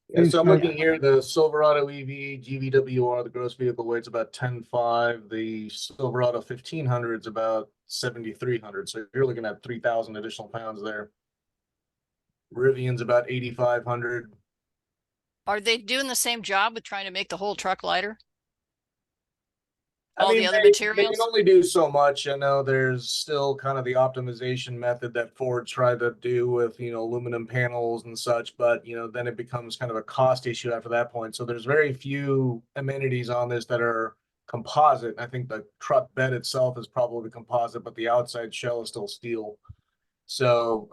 S7: Yeah, so I'm looking here, the Silverado EV GVWR, the gross vehicle weight's about 10.5. The Silverado 1500 is about 7,300. So you're looking at 3,000 additional pounds there. Rivian's about 8,500.
S3: Are they doing the same job with trying to make the whole truck lighter?
S7: I
S3: All the
S7: mean,
S3: other
S7: they
S3: materials?
S7: can only do so much. I know there's still kind of the optimization method that Ford tried to do with, you know, aluminum panels and such, but, you know, then it becomes kind of a cost issue after that point. So there's very few amenities on this that are composite. I think the truck bed itself is probably composite, but the outside shell is still steel. So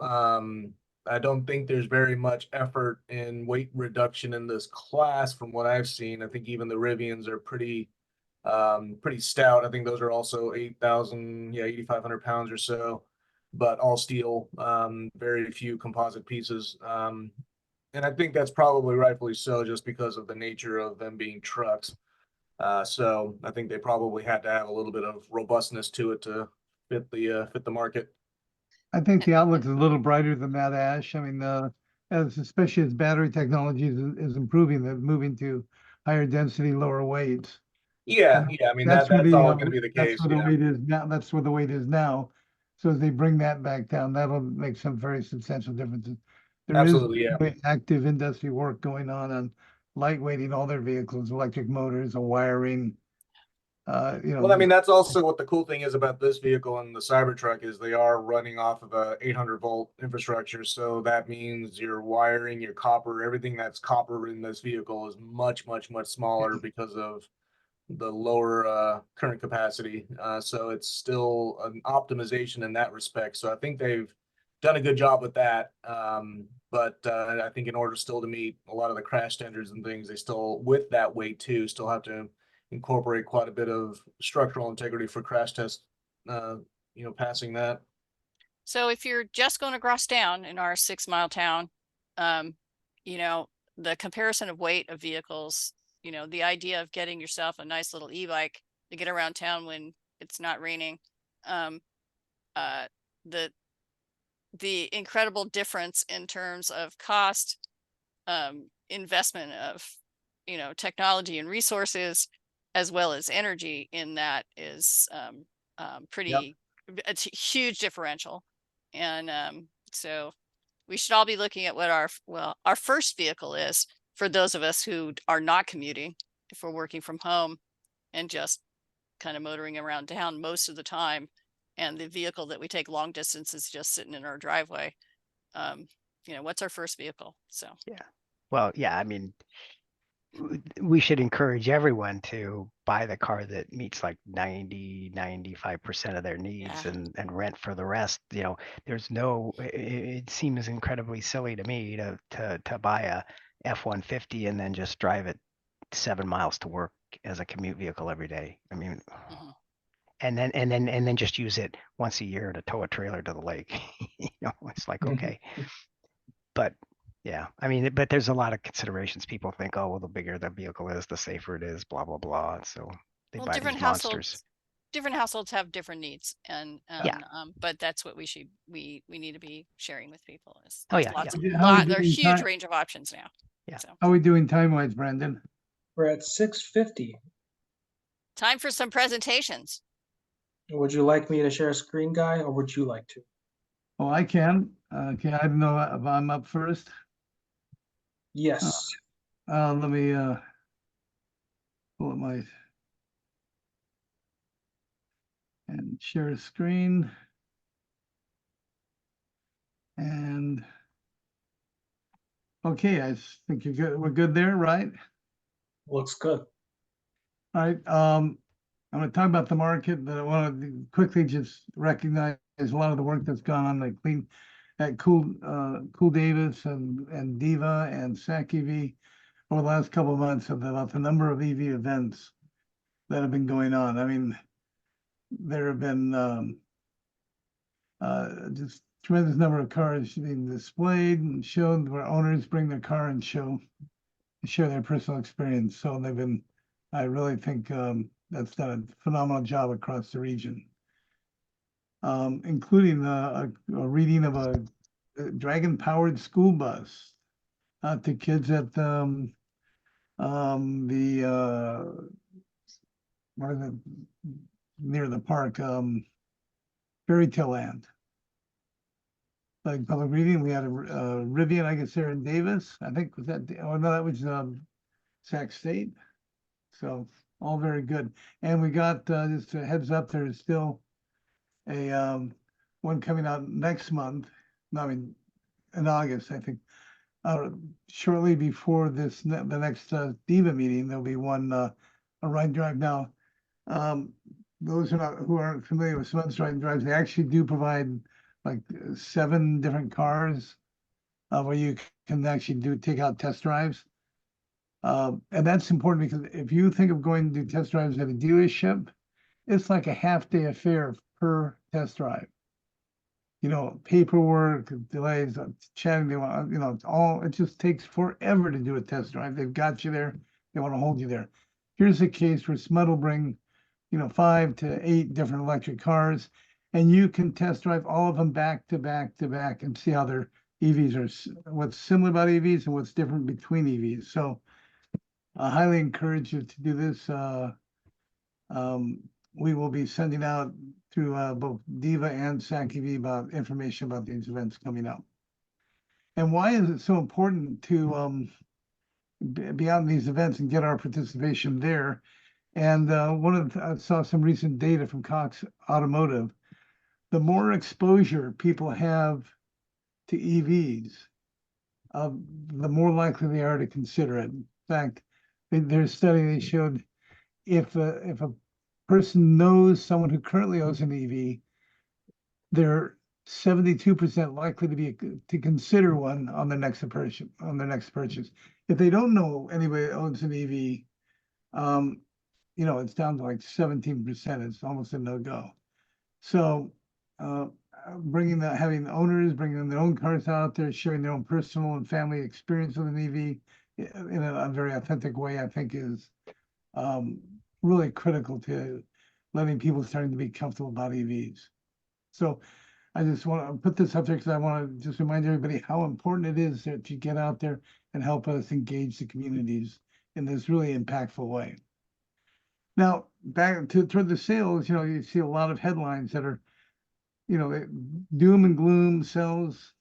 S7: I don't think there's very much effort in weight reduction in this class from what I've seen. I think even the Rivians are pretty stout. I think those are also 8,000, 8,500 pounds or so, but all steel, very few composite pieces. And I think that's probably rightfully so, just because of the nature of them being trucks. So I think they probably had to have a little bit of robustness to it to fit the market.
S2: I think the outlook is a little brighter than that, Ash. I mean, especially as battery technology is improving, they're moving to higher density, lower weights.
S7: Yeah, I mean, that's all going to be the case.
S2: That's where the weight is now. That's where the weight is now. So as they bring that back down, that'll make some very substantial differences. There
S7: Absolutely,
S2: is
S7: yeah.
S2: very active industry work going on lightweighting all their vehicles, electric motors, wiring.
S7: Well, I mean, that's also what the cool thing is about this vehicle and the Cybertruck is they are running off of a 800-volt infrastructure. So that means your wiring, your copper, everything that's copper in this vehicle is much, much, much smaller because of the lower current capacity. So it's still an optimization in that respect. So I think they've done a good job with that. But I think in order still to meet a lot of the crash standards and things, they still, with that weight too, still have to incorporate quite a bit of structural integrity for crash test, passing that.
S3: So if you're just going to cross down in our 6 mile town, the comparison of weight of vehicles, the idea of getting yourself a nice little e-bike to get around town when it's not raining, the incredible difference in terms of cost, investment of, technology and resources, as well as energy in that is pretty, it's a huge differential. And so we should all be looking at what our first vehicle is for those of us who are not commuting, if we're working from home and just kind of motoring around town most of the time. And the vehicle that we take long distance is just sitting in our driveway. What's our first vehicle? So
S4: Yeah. Well, yeah, I mean, we should encourage everyone to buy the car that meets like 95% of their needs,
S3: Yeah.
S4: and rent for the rest. There's no, it seems incredibly silly to me to buy a F-150 and then just drive it 7 miles to work as a commute vehicle every day. I mean,
S3: Mhm.
S4: and then just use it once a year to tow a trailer to the lake. It's like, okay. But yeah, I mean, but there's a lot of considerations. People think, oh, well, the bigger the vehicle is, the safer it is, blah, blah, blah. And so they
S3: Well,
S4: buy these monsters.
S3: different households have different needs, and
S4: Yeah.
S3: but that's what we need to be sharing with people. Is
S4: Oh,
S3: there's
S4: yeah,
S3: lots
S2: yeah. How are we
S3: there's a
S2: doing
S3: huge
S2: time?
S3: range of options now.
S4: Yeah.
S3: So
S2: How are we doing time-wise, Brandon?
S1: We're at 6:50.
S3: time for some presentations.
S1: Would you like me to share a screen, Guy, or would you like to?
S2: Oh, I can. Okay, I don't know if I'm up first.
S1: Yes.
S2: Let me pull up my and share a screen. And okay, I think you're good. We're good there, right?
S1: Looks good.
S2: All right. I'm going to talk about the market, but I want to quickly just recognize a lot of the work that's gone on at Cool Davis and DEVA and SAC EV over the last couple of months about the number of EV events that have been going on. I mean, there have been just tremendous number of cars being displayed and shown where owners bring their car and share their personal experience. So I really think that's done a phenomenal job across the region, including a reading of a dragon-powered school bus to kids at what is it, near the park, Fairy Tale Land. Like public reading, we had a Rivian, I guess, there in Davis. I think was that. Oh no, that was Sac State. So all very good. And we got just a heads up. There's still a one coming out next month. I mean, in August, I think. Shortly before the next DEVA meeting, there'll be one a ride drive. Now, those who aren't familiar with Smuts Ride and Drives, they actually do provide like 7 different cars where you can actually take out test drives. And that's important because if you think of going to do test drives at a dealership, it's like a half-day affair per test drive. Paperwork, delays, chatting, it just takes forever to do a test drive. They've got you there. They want to hold you there. Here's a case where Smut will bring, 5 to 8 different electric cars, and you can test drive all of them back to back to back and see how their EVs are, what's similar about EVs and what's different between EVs. So I highly encourage you to do this. We will be sending out through both DEVA and SAC EV about information about these events coming up. And why is it so important to be out in these events and get our participation there? And I saw some recent data from Cox Automotive. The more exposure people have to EVs, the more likely they are to consider it. In fact, their study, they showed if a person knows someone who currently owns an EV, they're 72% likely to consider one on the next purchase. If they don't know anybody that owns an EV, it's down to like 17%. It's almost a no-go. So having owners bringing their own cars out there, sharing their own personal and family experience with an EV in a very authentic way, I think is really critical to letting people starting to be comfortable about EVs. So I just want to put this up there because I want to just remind everybody how important it is that you get out there and help us engage the communities in this really impactful way. Now, back toward the sales, you see a lot of headlines that are, doom and gloom, sales,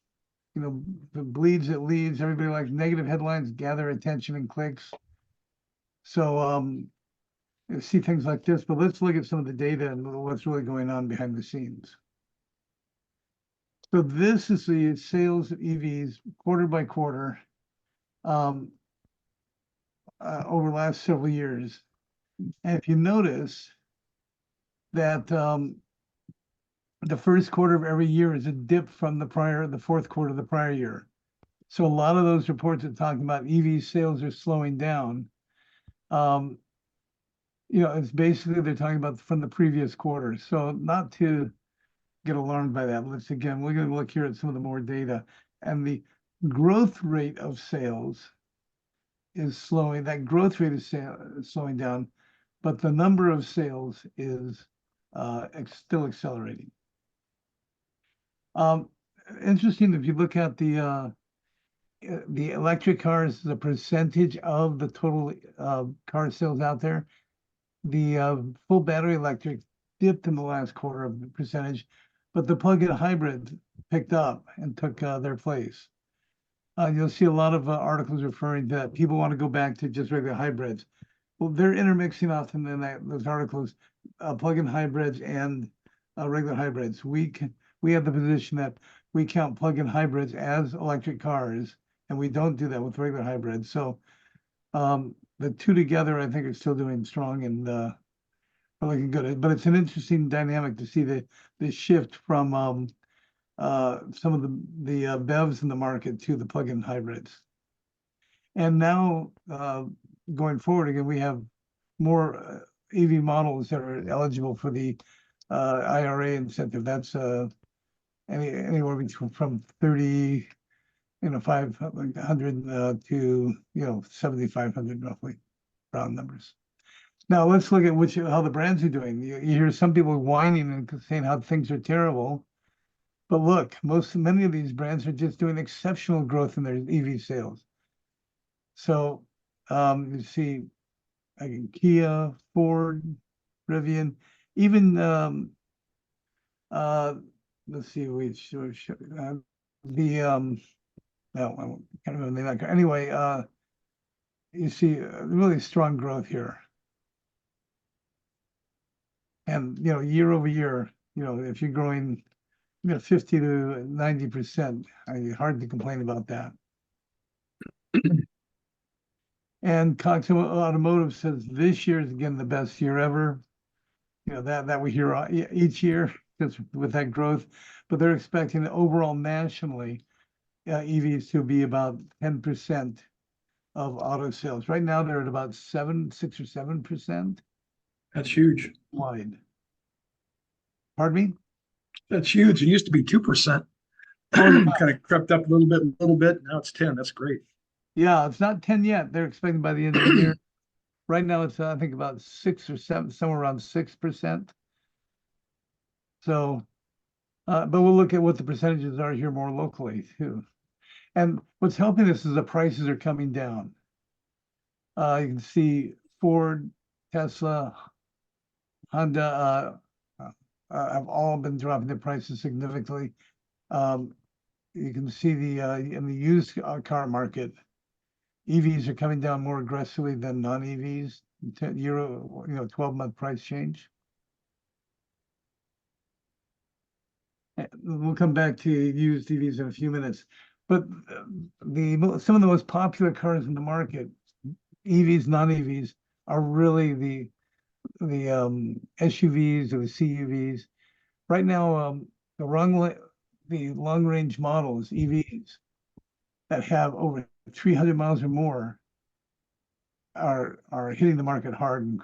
S2: bleeds it leads. Everybody likes negative headlines, gather attention and clicks. So you see things like this, but let's look at some of the data and what's really going on behind the scenes. So this is the sales of EVs quarter by quarter over the last several years. And if you notice that the first quarter of every year is a dip from the fourth quarter of the prior year. So a lot of those reports are talking about EV sales are slowing down. It's basically they're talking about from the previous quarter. So not to get alarmed by that. We're going to look here at some of the more data, and the growth rate of sales is slowing. That growth rate is slowing down, but the number of sales is still accelerating. Interesting, if you look at the electric cars, the percentage of the total car sales out there, the full battery electric dipped in the last quarter of the percentage, but the plug-in hybrid picked up and took their place. You'll see a lot of articles referring to that people want to go back to just regular hybrids. Well, they're intermixing often in those articles, plug-in hybrids and regular hybrids. We have the position that we count plug-in hybrids as electric cars, and we don't do that with regular hybrids. So the two together, I think, are still doing strong and looking good. But it's an interesting dynamic to see the shift from some of the BEVs in the market to the plug-in hybrids. And now going forward again, we have more EV models that are eligible for the IRA incentive. That's anywhere between from 500 to 7,500 roughly, round numbers. Now let's look at how the brands are doing. You hear some people whining and saying how things are terrible, but look, many of these brands are just doing exceptional growth in their EV sales. So you see Kia, Ford, Rivian, even let's see which no, I can't remember that. Anyway, you see really strong growth here. And, year over year, if you're growing, 50 to 90%, hard to complain about that. And Cox Automotive says this year is again the best year ever. That we hear each year just with that growth, but they're expecting overall nationally EVs to be about 10% of auto sales. Right now they're at about 6 or 7%.
S5: That's huge.
S2: Wide. Pardon me?
S5: That's huge. It used to be 2%. Kind of crept up a little bit. Now it's 10. That's great.
S2: Yeah, it's not 10 yet. They're expecting by the end of the year. Right now it's I think about 6 or 7, somewhere around 6%. So, but we'll look at what the percentages are here more locally too. And what's helping us is the prices are coming down. You can see Ford, Tesla, Honda have all been dropping their prices significantly. You can see in the used car market, EVs are coming down more aggressively than non-EVs. 12-month price change. We'll come back to used EVs in a few minutes. But some of the most popular cars in the market, EVs, non-EVs, are really the SUVs or the CUVs. Right now, the the long-range models, EVs, that have over 300 miles or more are hitting the market hard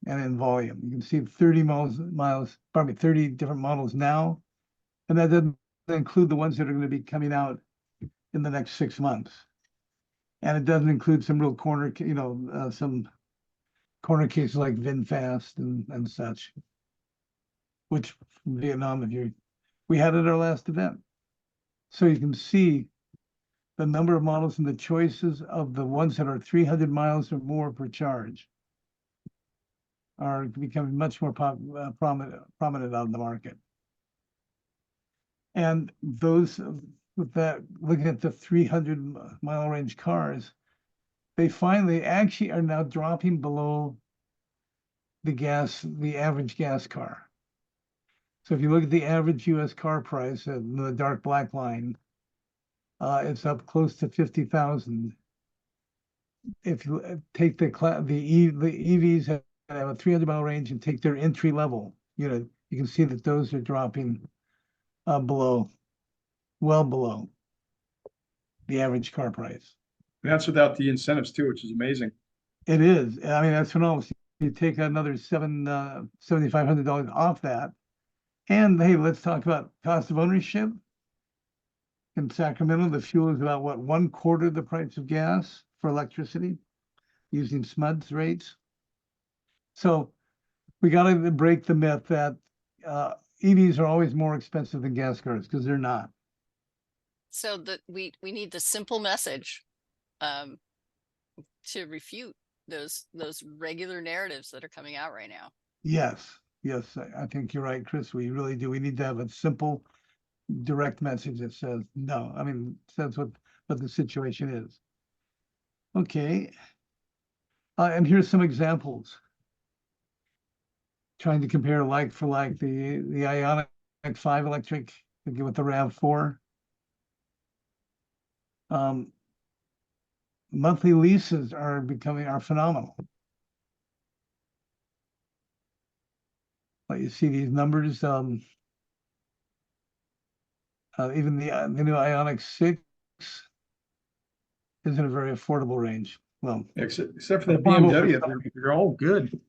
S2: and in volume. You can see 30 different models now, and that doesn't include the ones that are going to be coming out in the next 6 months. And it doesn't include some real corner, some corner cases like VinFast and such, which from Vietnam, we had at our last event. So you can see the number of models and the choices of the ones that are 300 miles or more per charge are becoming much more prominent out in the market. And those with that, looking at the 300-mile range cars, they finally actually are now dropping below the average gas car. So if you look at the average US car price in the dark black line, it's up close to 50,000. If you take the EVs that have a 300-mile range and take their entry level unit, you can see that those are dropping well below the average car price.
S5: That's without the incentives too, which is amazing.
S2: It is. I mean, that's phenomenal. You take another $7,500 off that. And hey, let's talk about cost of ownership. In Sacramento, the fuel is about what, 1/4 the price of gas for electricity using SMUD's rates. So we got to break the myth that EVs are always more expensive than gas cars, because they're not.
S3: So we need the simple message to refute those regular narratives that are coming out right now.
S2: Yes, I think you're right, Chris. We really do. We need to have a simple, direct message that says no. I mean, says what the situation is. Okay. And here's some examples. Trying to compare like for like the Ioniq 5 electric with the RAV4. Monthly leases are phenomenal. But you see these numbers. Even the new Ioniq 6 is in a very affordable range. Well,
S5: except for that BMW, they're all good.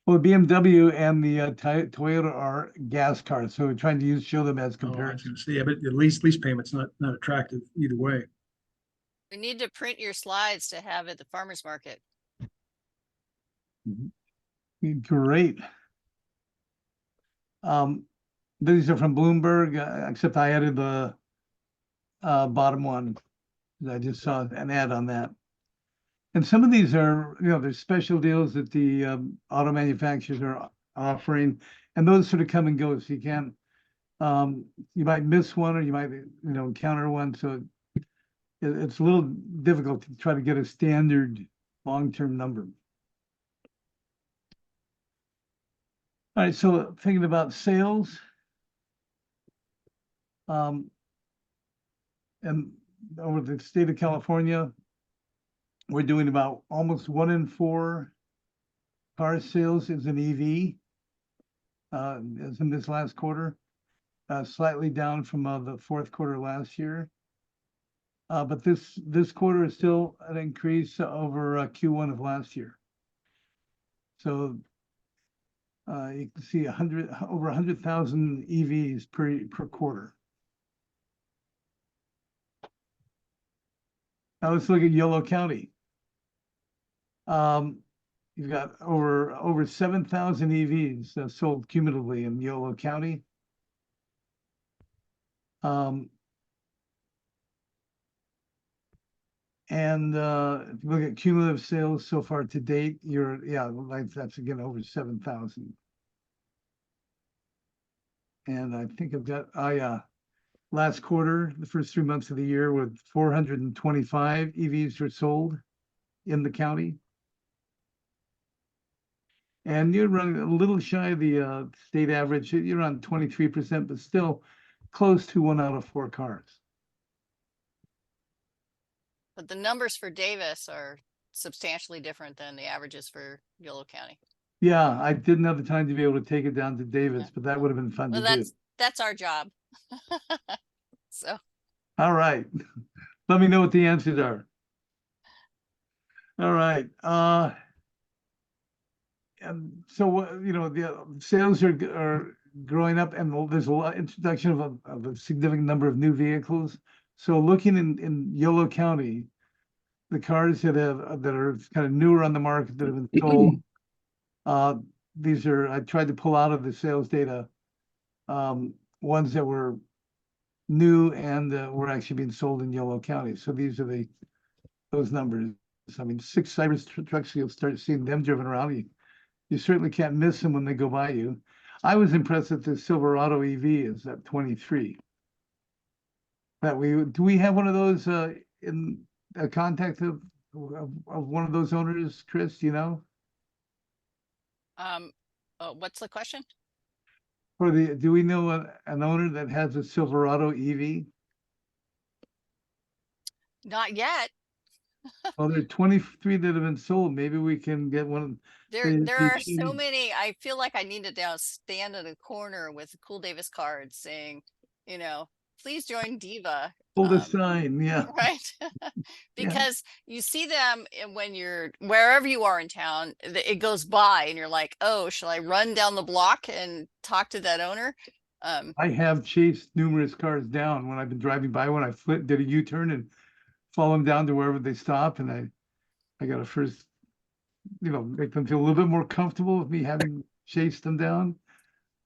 S2: Well, the BMW and the Toyota are gas cars, so we're trying to show them as comparison.
S5: Yeah, but the lease payment's not attractive either way.
S3: We need to print your slides to have at the farmer's market.
S2: Great. These are from Bloomberg, except I added the bottom one. I just saw an ad on that. And some of these are, there's special deals that the auto manufacturers are offering, and those sort of come and go. So you can't, you might miss one, or you might, encounter one. So it's a little difficult to try to get a standard long-term number. All right, so thinking about sales, and over the state of California, we're doing about almost 1 in 4 car sales is an EV, as in this last quarter, slightly down from the fourth quarter last year. But this quarter is still an increase over Q1 of last year. So you can see over 100,000 EVs per quarter. Now let's look at Yolo County. You've got over 7,000 EVs sold cumulatively in Yolo County. And if you look at cumulative sales so far to date, that's again over 7,000. And I think I've got, last quarter, the first 3 months of the year, with 425 EVs were sold in the county. And you're running a little shy of the state average. You're around 23%, but still close to 1 out of 4 cars.
S3: But the numbers for Davis are substantially different than the averages for Yolo County.
S2: Yeah, I didn't have the time to be able to take it down to Davis, but that would have been fun to do.
S3: That's our job. So,
S2: All right. Let me know what the answers are. All right. And so what, the sales are growing up, and there's a lot introduction of a significant number of new vehicles. So looking in Yolo County, the cars that are kind of newer on the market that have been sold, I tried to pull out of the sales data, ones that were new and were actually being sold in Yolo County. So these are those numbers. I mean, 6 Cyber trucks, you'll start seeing them driven around. You certainly can't miss them when they go by you. I was impressed that the Silverado EV is at 23. Do we have one of those in a contact of one of those owners, Chris? Do you know?
S3: what's the question?
S2: Do we know an owner that has a Silverado EV?
S3: Not yet.
S2: Well, there are 23 that have been sold. Maybe we can get one.
S3: There are so many. I feel like I need to now stand in a corner with a Cool Davis card saying, please join DEVA.
S2: Hold a sign, yeah.
S3: Right. Because you see them when you're wherever you are in town, it goes by and you're like, oh, shall I run down the block and talk to that owner?
S2: I have chased numerous cars down when I've been driving by, when I did a U-turn and follow them down to wherever they stop, and I got to first, make them feel a little bit more comfortable with me having chased them down.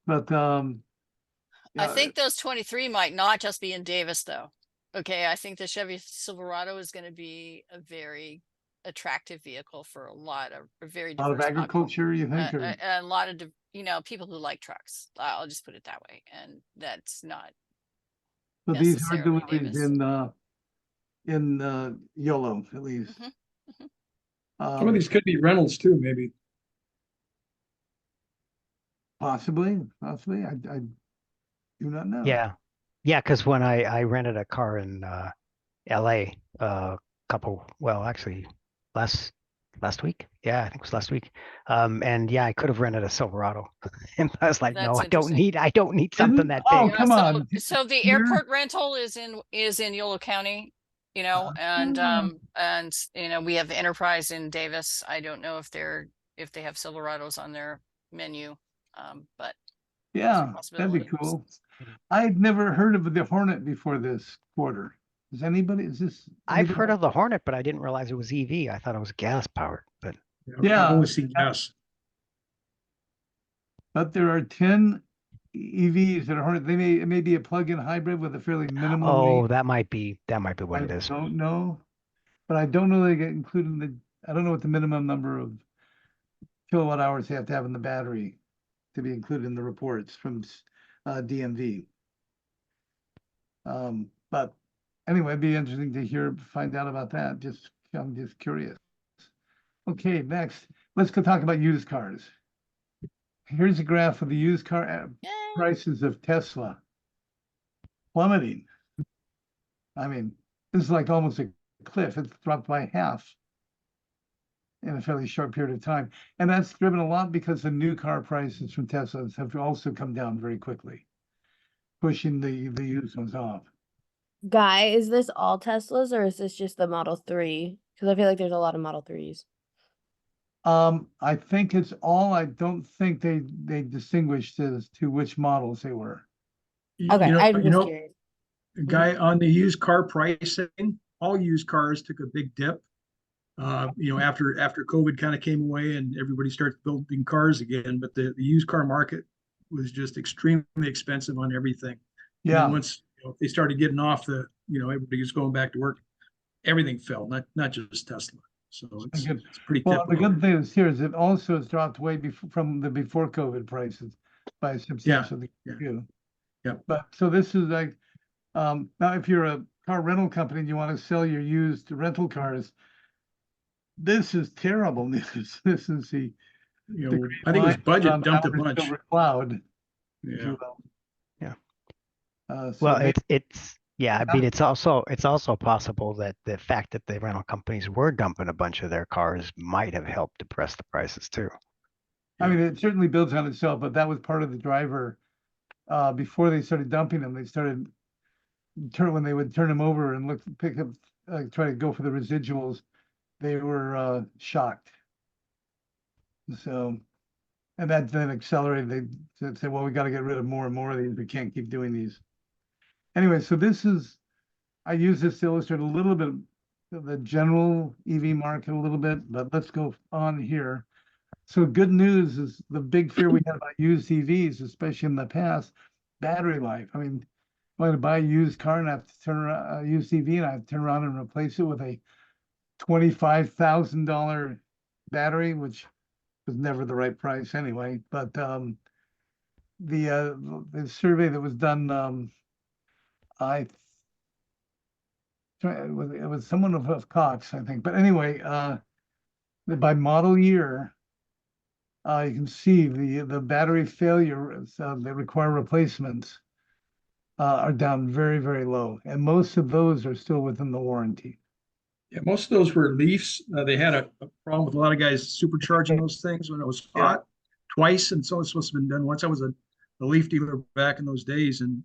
S2: But
S3: I think those 23 might not just be in Davis, though. Okay, I think the Chevy Silverado is going to be a very attractive vehicle for a lot of very
S2: a lot of
S3: diverse
S2: agriculture, you think?
S3: a lot of people who like trucks. I'll just put it that way, and that's not.
S2: So these are
S3: necessarily
S2: deliveries
S3: Davis.
S2: in YOLO, at least.
S5: Some of these could be rentals too, maybe.
S2: Possibly. I do not know.
S4: Yeah. Because when I rented a car in LA actually last week. Yeah, I think it was last week. And yeah, I could have rented a Silverado. And I was like, no,
S3: That's
S4: I don't
S3: interesting.
S4: need something that
S2: Oh,
S4: big.
S2: come on.
S3: So the airport rental is in Yolo County, and we have Enterprise in Davis. I don't know if they have Silverados on their menu, but
S2: Yeah, that'd be cool. I'd never heard of the Hornet before this quarter.
S4: I've heard of the Hornet, but I didn't realize it was EV. I thought it was gas powered, but
S2: Yeah.
S5: I've only seen gas.
S2: But there are 10 EVs that are Hornet. It may be a plug-in hybrid with a fairly minimal weight.
S4: that might be what it is.
S2: I don't know, but I don't know they get included in I don't know what the minimum number of kilowatt hours they have to have in the battery to be included in the reports from DMV. But anyway, it'd be interesting to find out about that. I'm just curious. Okay, next, let's go talk about used cars. Here's a graph of the used car prices of Tesla plummeting. I mean, this is like almost a cliff. It's dropped by half in a fairly short period of time. And that's driven a lot because the new car prices from Teslas have also come down very quickly, pushing the used ones off.
S10: Guy, is this all Teslas or is this just the Model 3? Because I feel like there's a lot of Model 3s.
S2: I think it's all. I don't think they distinguished as to which models they were.
S10: Okay, I'm just curious.
S5: Guy, on the used car pricing, all used cars took a big dip. After COVID kind of came away and everybody started building cars again, but the used car market was just extremely expensive on everything.
S2: Yeah.
S5: And once they started getting off everybody was going back to work, everything fell, not just Tesla. So it's pretty
S2: well.
S5: typical.
S2: The good thing is here is it also has dropped way from the before COVID prices by a substantial degree.
S5: Yeah.
S2: But so this is like now if you're a car rental company and you want to sell your used rental cars, this is terrible news. This is the
S5: I think it was budget dumped a bunch.
S2: Cloud.
S5: Yeah.
S4: I mean, it's also possible that the fact that the rental companies were dumping a bunch of their cars might have helped depress the prices too.
S2: I mean, it certainly builds on itself, but that was part of the driver before they started dumping them, they started when they would turn them over and pick up, try to go for the residuals, they were shocked. So, and that then accelerated. They said, well, we got to get rid of more and more of these. We can't keep doing these. Anyway, so I use this to illustrate a little bit of the general EV market a little bit, but let's go on here. So good news is the big fear we had about used EVs, especially in the past, battery life. I mean, if I to buy a used car and I have to turn around a used EV and I have to turn around and replace it with a $25,000 battery, which was never the right price anyway. But the survey that was done, it was someone of Cox, I think. But anyway, by model year, you can see the battery failures that require replacements are down very, very low. And most of those are still within the warranty.
S5: Yeah, most of those were Leafs. They had a problem with a lot of guys supercharging those things when it was hot twice, and so it's supposed to have been done once. I was a Leaf dealer back in those days, and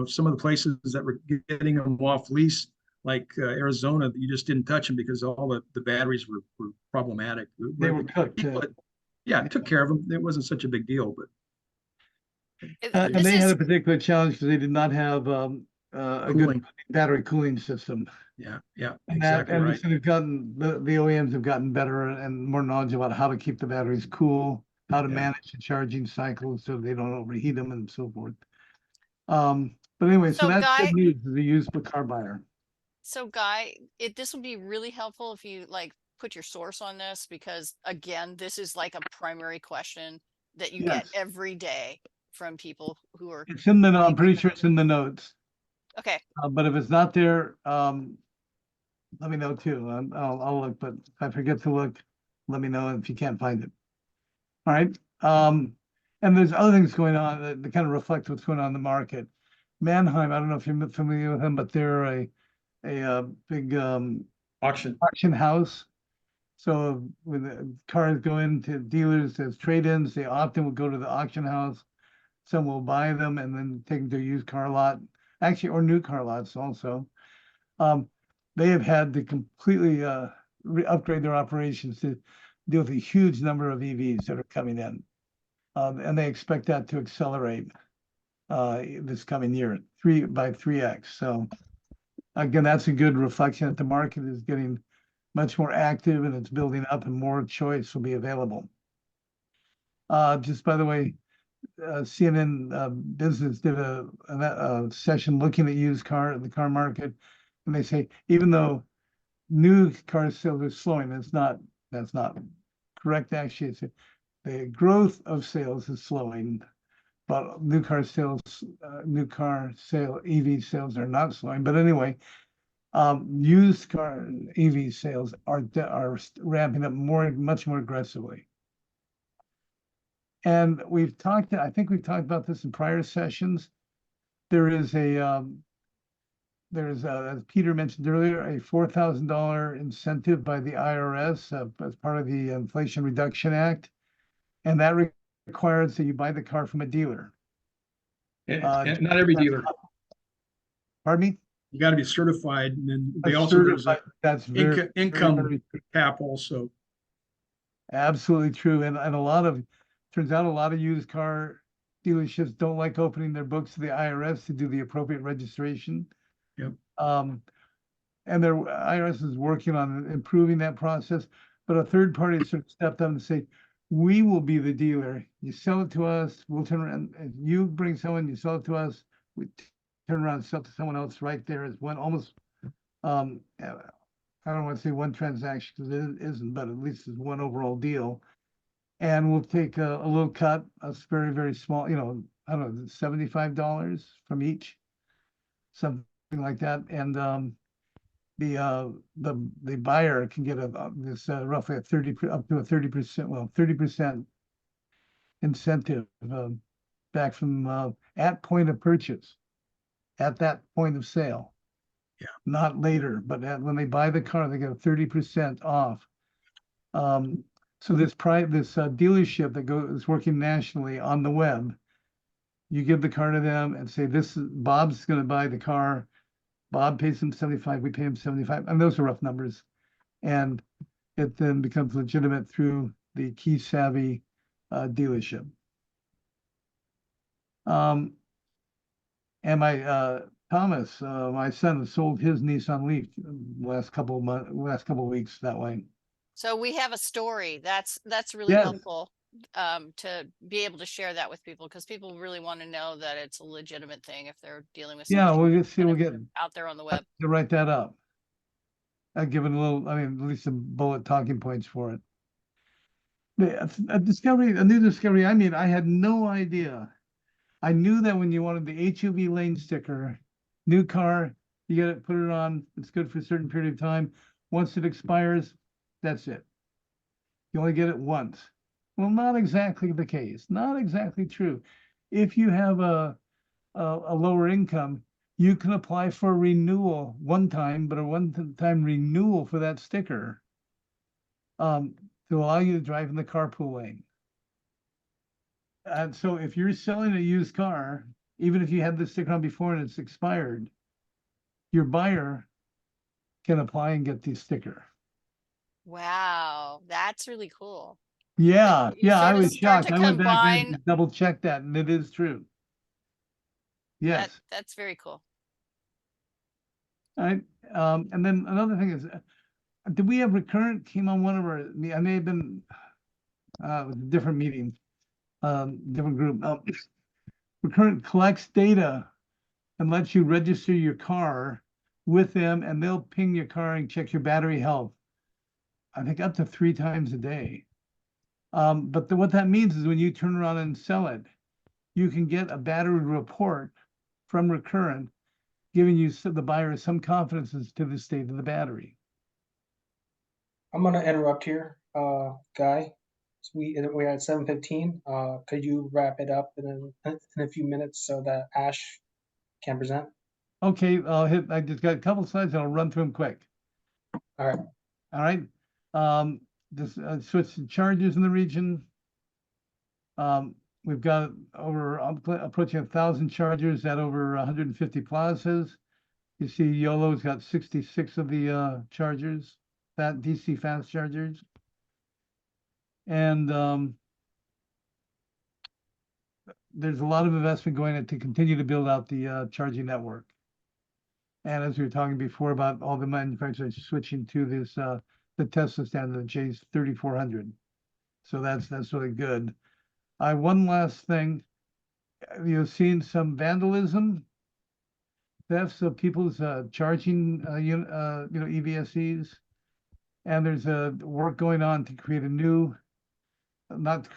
S5: some of the places that were getting them off lease, like Arizona, you just didn't touch them because all the batteries were problematic.
S2: They were cooked.
S5: Took care of them. It wasn't such a big deal, but
S2: and they had a particular challenge because they did not have a good battery cooling system.
S5: Yeah,
S2: exactly right. So they've gotten the OEMs have gotten better and more knowledge about how to keep the batteries cool, how to manage the charging cycles so they don't overheat them and so forth. But anyway, so that's
S3: Guy,
S2: good news as a used car buyer.
S3: So Guy, this would be really helpful if you put your source on this, because again, this is like a primary question that you get every day from people who are.
S2: It's in the notes. I'm pretty sure it's in the notes.
S3: Okay.
S2: But if it's not there, let me know too. I'll look, but if I forget to look, let me know if you can't find it. All right. And there's other things going on that kind of reflect what's going on in the market. Mannheim, I don't know if you're familiar with them, but they're a big auction house. So when the cars go into dealers as trade-ins, they often will go to the auction house. Some will buy them and then take them to a used car lot, actually, or new car lots also. They have had to completely upgrade their operations to deal with a huge number of EVs that are coming in. And they expect that to accelerate this coming year, by 3x. So again, that's a good reflection that the market is getting much more active and it's building up and more choice will be available. Just by the way, CNN Business did a session looking at the car market, and they say even though new car sales are slowing, that's not correct. Actually, it's the growth of sales is slowing, but EV sales are not slowing. But anyway, used car EV sales are ramping up much more aggressively. And I think we've talked about this in prior sessions. There is as Peter mentioned earlier, a $4,000 incentive by the IRS as part of the Inflation Reduction Act. And that requires that you buy the car from a dealer.
S5: And not every dealer.
S2: Pardon me?
S5: You got to be certified, and then they also there's income cap also.
S2: Absolutely true, and turns out a lot of used car dealerships don't like opening their books to the IRS to do the appropriate registration.
S5: Yep.
S2: And their IRS is working on improving that process, but a third party sort of stepped up and say, we will be the dealer. You sell it to us, we'll turn around, and you bring someone, you sell it to us, we turn around and sell it to someone else right there as one almost, I don't want to say one transaction because it isn't, but at least it's one overall deal. And we'll take a little cut, a very, very small, I don't know, $75 from each, something like that. And the buyer can get roughly up to a 30% incentive back from at point of purchase, at that point of sale.
S5: Yeah. Not
S2: later, but when they buy the car, they get a 30% off. So this dealership that is working nationally on the web you give the car to them and say, this is Bob's gonna buy the car. Bob pays him 75, we pay him 75, and those are rough numbers. And it then becomes legitimate through the Key Savvy dealership. And my Thomas, my son, sold his Nissan Leaf last couple of weeks that way.
S3: So we have a story. That's really
S2: Yes.
S3: helpful to be able to share that with people, because people really want to know that it's a legitimate thing if they're dealing with
S2: Yeah,
S3: something
S2: we'll see.
S3: kind
S2: We'll
S3: of
S2: get
S3: out there on the web.
S2: to write that up. I give it a little. I mean, at least some bullet talking points for it. A new discovery. I mean, I had no idea. I knew that when you wanted the HUV lane sticker, new car, you get it, put it on. It's good for a certain period of time. Once it expires, that's it. You only get it once. Well, not exactly the case. Not exactly true. If you have a lower income, you can apply for a renewal one time, but a one-time renewal for that sticker to allow you to drive in the carpool lane. And so if you're selling a used car, even if you had the sticker on before and it's expired, your buyer can apply and get the sticker.
S3: Wow, that's really cool.
S2: Yeah,
S3: you
S2: yeah, I
S3: sort of
S2: was
S3: start
S2: shocked.
S3: to
S2: I went back
S3: combine-
S2: and double checked that, and it is true. Yes.
S3: That's very cool.
S2: All right. And then another thing is, did we have recurrent came on one of our, I may have been it was a different meeting, different group. Recurrent collects data and lets you register your car with them, and they'll ping your car and check your battery health. I think up to 3 times a day. But what that means is when you turn around and sell it, you can get a battery report from Recurrent, giving you the buyer some confidence as to the state of the battery.
S1: I'm gonna interrupt here, Guy. So we're at 7:15. Could you wrap it up in a few minutes so that Ash can present?
S2: Okay, I just got a couple slides and I'll run through them quick.
S1: All right.
S2: All right. Just switch to chargers in the region. We've got over approaching 1,000 chargers at over 150 plazas. You see YOLO's got 66 of the chargers, that DC fast chargers. And there's a lot of investment going in to continue to build out the charging network. And as we were talking before about all the manufacturers switching to this the Tesla standard, the J3400. So that's really good. One last thing, you've seen some vandalism, thefts of people's charging EVSEs, and there's a work going on to create a new, it's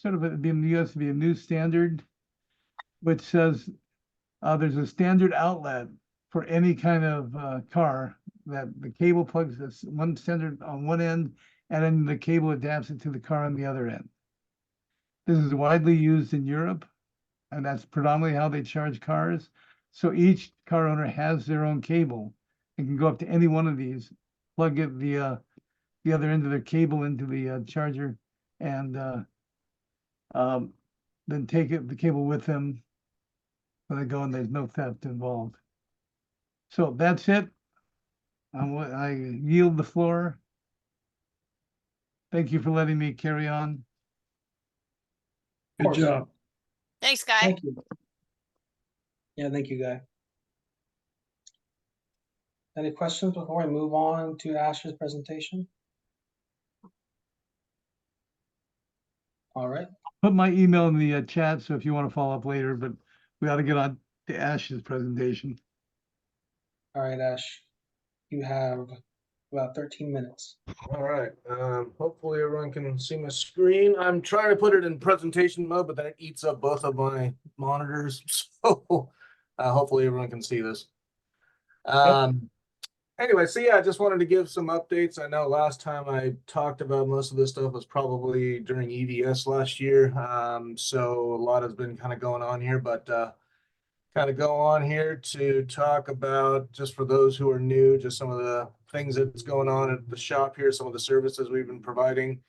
S2: sort of in the US to be a new standard, which says there's a standard outlet for any kind of car that the cable plugs this one standard on one end, and then the cable adapts it to the car on the other end. This is widely used in Europe, and that's predominantly how they charge cars. So each car owner has their own cable and can go up to any one of these, plug it the other end of their cable into the charger, and then take the cable with them when they go, and there's no theft involved. So that's it. I yield the floor. Thank you for letting me carry on.
S1: Of
S5: Good
S1: course.
S5: job.
S3: Thanks, Guy.
S1: Thank you. Yeah, thank you, Guy. Any questions before I move on to Ash's presentation? All right.
S2: Put my email in the chat, so if you want to follow up later, but we ought to get on to Ash's presentation.
S1: All right, Ash. You have about 13 minutes.
S7: All right. Hopefully everyone can see my screen. I'm trying to put it in presentation mode, but then it eats up both of my monitors. So hopefully everyone can see this. Anyway, so yeah, I just wanted to give some updates. I know last time I talked about most of this stuff was probably during EDS last year. So a lot has been kind of going on here, but kind of go on here to talk about, just for those who are new, just some of the things that's going on at the shop here, some of the services we've been providing.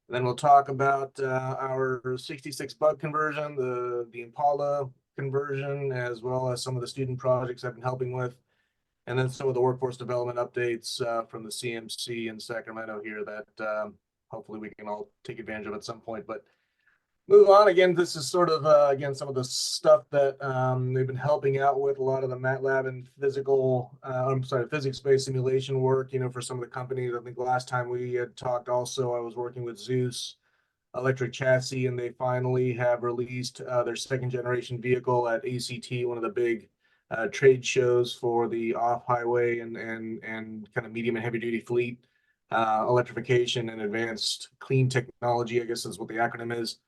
S7: Then we'll talk about our 66 bug conversion, the Impala conversion, as well as some of the student projects I've been helping with. And then some of the workforce development updates from the CMC in Sacramento here that hopefully we can all take advantage of at some point. But move on. Again, this is sort of, again, some of the stuff that they've been helping out with, a lot of the MATLAB and physics-based simulation work, for some of the companies. I think last time we had talked also, I was working with Zeus Electric Chassis, and they finally have released their second generation vehicle at ACT, one of the big trade shows for the off-highway and kind of medium and heavy duty fleet electrification and advanced clean technology, I guess is what the acronym is.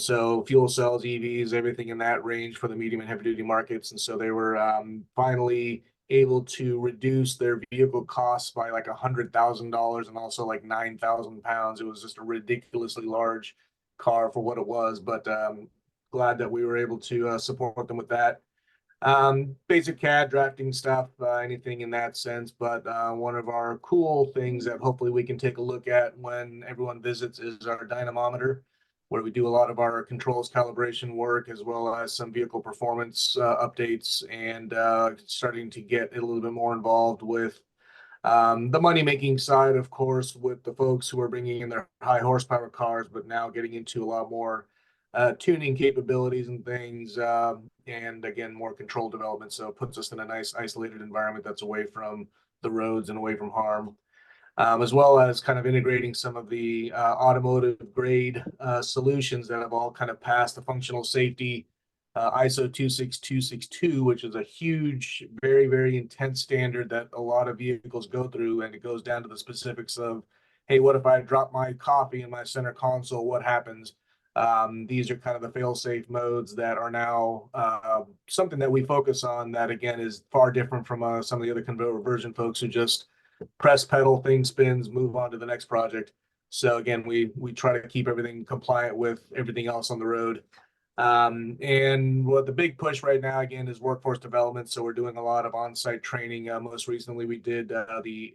S7: So fuel cells, EVs, everything in that range for the medium and heavy duty markets. And so they were finally able to reduce their vehicle costs by like $100,000 and also like 9,000 pounds. It was just a ridiculously large car for what it was, but glad that we were able to support them with that. Basic CAD drafting stuff, anything in that sense. But one of our cool things that hopefully we can take a look at when everyone visits is our dynamometer, where we do a lot of our controls calibration work, as well as some vehicle performance updates, and starting to get a little bit more involved with the money-making side, of course, with the folks who are bringing in their high horsepower cars, but now getting into a lot more tuning capabilities and things, and again, more control development. So it puts us in a nice isolated environment that's away from the roads and away from harm. As well as kind of integrating some of the automotive grade solutions that have all kind of passed the functional safety ISO 26262, which is a huge, very, very intense standard that a lot of vehicles go through. And it goes down to the specifics of, hey, what if I drop my coffee in my center console? What happens? These are kind of the fail-safe modes that are now something that we focus on, that again is far different from some of the other conversion folks who just press pedal, thing spins, move on to the next project. So again, we try to keep everything compliant with everything else on the road. And what the big push right now, again, is workforce development. So we're doing a lot of on-site training. Most recently, we did the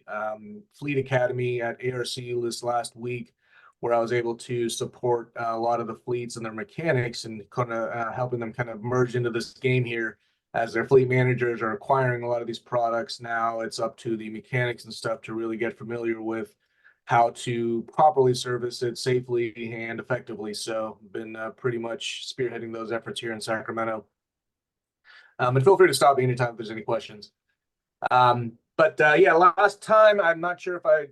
S7: Fleet Academy at ARC this last week, where I was able to support a lot of the fleets and their mechanics and kind of helping them kind of merge into this game here. As their fleet managers are acquiring a lot of these products, now it's up to the mechanics and stuff to really get familiar with how to properly service it safely and effectively. So been pretty much spearheading those efforts here in Sacramento. And feel free to stop me anytime if there's any questions. But yeah, last time, I'm not sure if I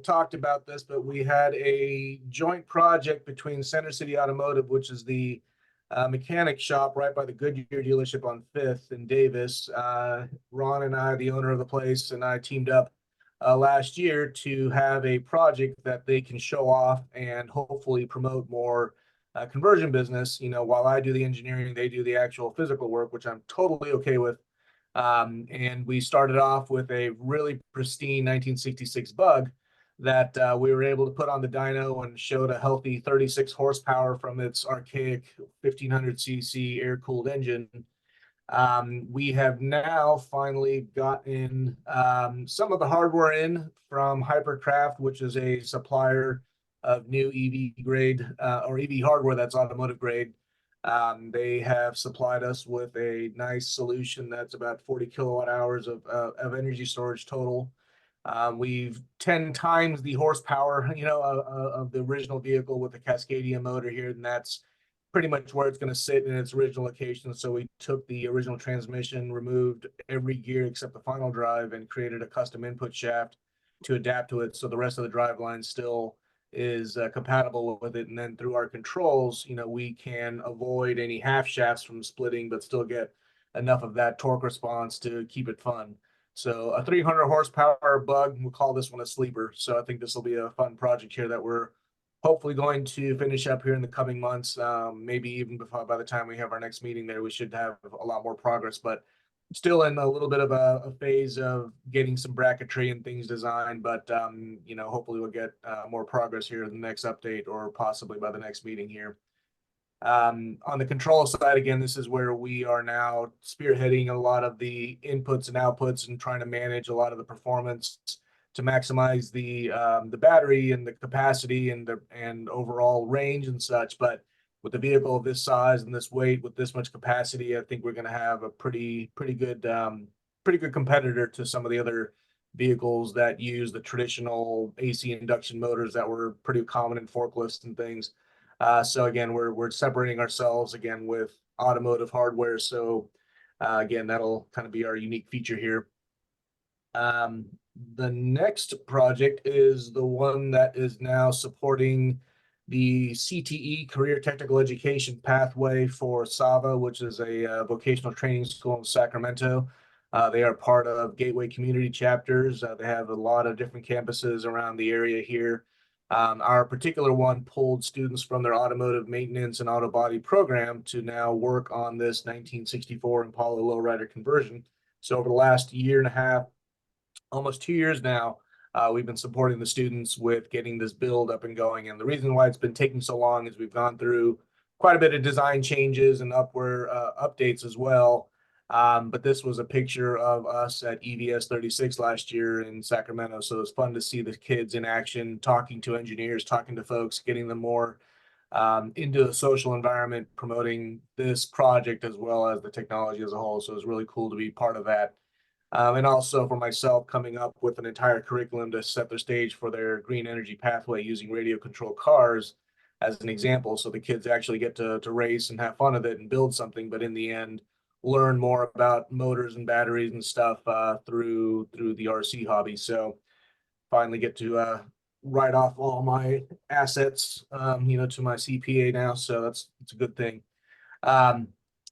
S7: talked about this, but we had a joint project between Center City Automotive, which is the mechanic shop right by the Goodyear dealership on 5th in Davis. Ron and I, the owner of the place, and I teamed up last year to have a project that they can show off and hopefully promote more conversion business. While I do the engineering, they do the actual physical work, which I'm totally okay with. And we started off with a really pristine 1966 bug that we were able to put on the dyno and showed a healthy 36 horsepower from its archaic 1500cc air-cooled engine. We have now finally gotten some of the hardware in from Hypercraft, which is a supplier of new EV grade or EV hardware that's automotive grade. They have supplied us with a nice solution that's about 40 kilowatt hours of energy storage total. We've 10 times the horsepower, of the original vehicle with the Cascadia motor here, and that's pretty much where it's going to sit in its original location. So we took the original transmission, removed every gear except the final drive, and created a custom input shaft to adapt to it. So the rest of the driveline still is compatible with it. And then through our controls, we can avoid any half shafts from splitting, but still get enough of that torque response to keep it fun. So a 300 horsepower bug, we'll call this one a sleeper. So I think this will be a fun project here that we're hopefully going to finish up here in the coming months. Maybe even by the time we have our next meeting there, we should have a lot more progress, but still in a little bit of a phase of getting some bracketry and things designed. But, hopefully we'll get more progress here in the next update or possibly by the next meeting here. On the control side, again, this is where we are now spearheading a lot of the inputs and outputs and trying to manage a lot of the performance to maximize the battery and the capacity and overall range and such. But with the vehicle of this size and this weight with this much capacity, I think we're going to have a pretty good competitor to some of the other vehicles that use the traditional AC induction motors that were pretty common in forklifts and things. So again, we're separating ourselves again with automotive hardware. So again, that'll kind of be our unique feature here. The next project is the one that is now supporting the CTE, Career Technical Education Pathway for SAVA, which is a vocational training school in Sacramento. They are part of Gateway Community Chapters. They have a lot of different campuses around the area here. Our particular one pulled students from their automotive maintenance and auto body program to now work on this 1964 Impala lowrider conversion. So over the last year and a half, almost 2 years now, we've been supporting the students with getting this build up and going. And the reason why it's been taking so long is we've gone through quite a bit of design changes and updates as well. But this was a picture of us at EVS 36 last year in Sacramento. So it's fun to see the kids in action, talking to engineers, talking to folks, getting them more into the social environment, promoting this project as well as the technology as a whole. So it's really cool to be part of that. And also for myself, coming up with an entire curriculum to set the stage for their green energy pathway using radio controlled cars as an example. So the kids actually get to race and have fun with it and build something, but in the end, learn more about motors and batteries and stuff through the RC hobby. So finally get to write off all my assets, to my CPA now. So it's a good thing.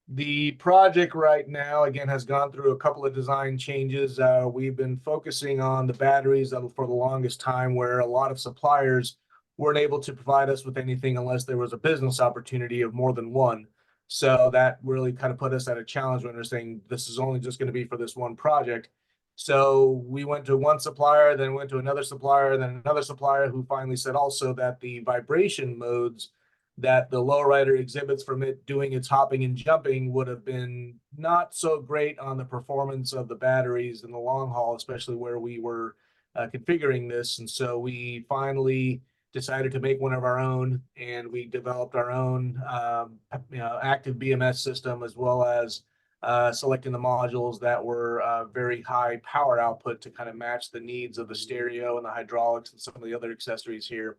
S7: The project right now, again, has gone through a couple of design changes. We've been focusing on the batteries for the longest time, where a lot of suppliers weren't able to provide us with anything unless there was a business opportunity of more than one. So that really kind of put us at a challenge when they're saying this is only just going to be for this one project. So we went to one supplier, then went to another supplier, then another supplier who finally said also that the vibration modes that the lowrider exhibits from it doing its hopping and jumping would have been not so great on the performance of the batteries in the long haul, especially where we were configuring this. And so we finally decided to make one of our own, and we developed our own active BMS system, as well as selecting the modules that were very high power output to kind of match the needs of the stereo and the hydraulics and some of the other accessories here.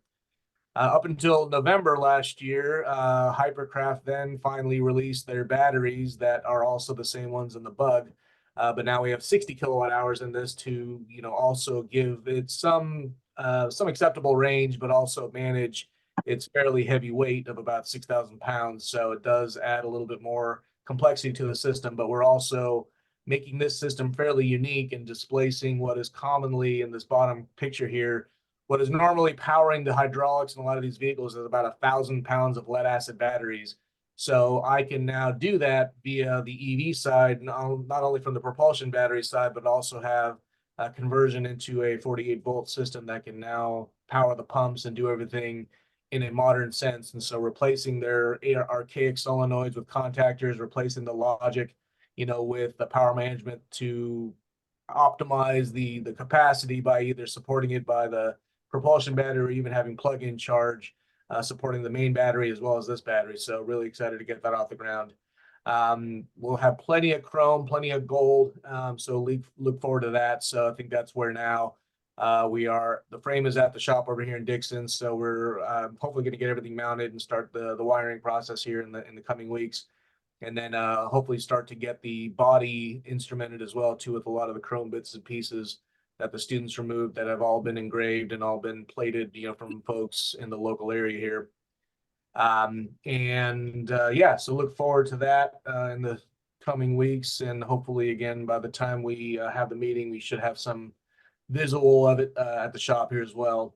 S7: Up until November last year, Hypercraft then finally released their batteries that are also the same ones in the Bug. But now we have 60 kilowatt hours in this to, also give it some acceptable range, but also manage its fairly heavy weight of about 6,000 pounds. So it does add a little bit more complexity to the system, but we're also making this system fairly unique and displacing what is commonly in this bottom picture here. What is normally powering the hydraulics in a lot of these vehicles is about 1,000 pounds of lead acid batteries. So I can now do that via the EV side, not only from the propulsion battery side, but also have a conversion into a 48-volt system that can now power the pumps and do everything in a modern sense. And so replacing their archaic solenoids with contactors, replacing the logic, with the power management to optimize the capacity by either supporting it by the propulsion battery or even having plug-in charge, supporting the main battery as well as this battery. So really excited to get that off the ground. We'll have plenty of chrome, plenty of gold. So look forward to that. So I think that's where now the frame is at the shop over here in Dixon. So we're hopefully going to get everything mounted and start the wiring process here in the coming weeks. And then hopefully start to get the body instrumented as well too, with a lot of the chrome bits and pieces that the students removed that have all been engraved and all been plated, from folks in the local area here. So look forward to that in the coming weeks. And hopefully, again, by the time we have the meeting, we should have some visual of it at the shop here as well.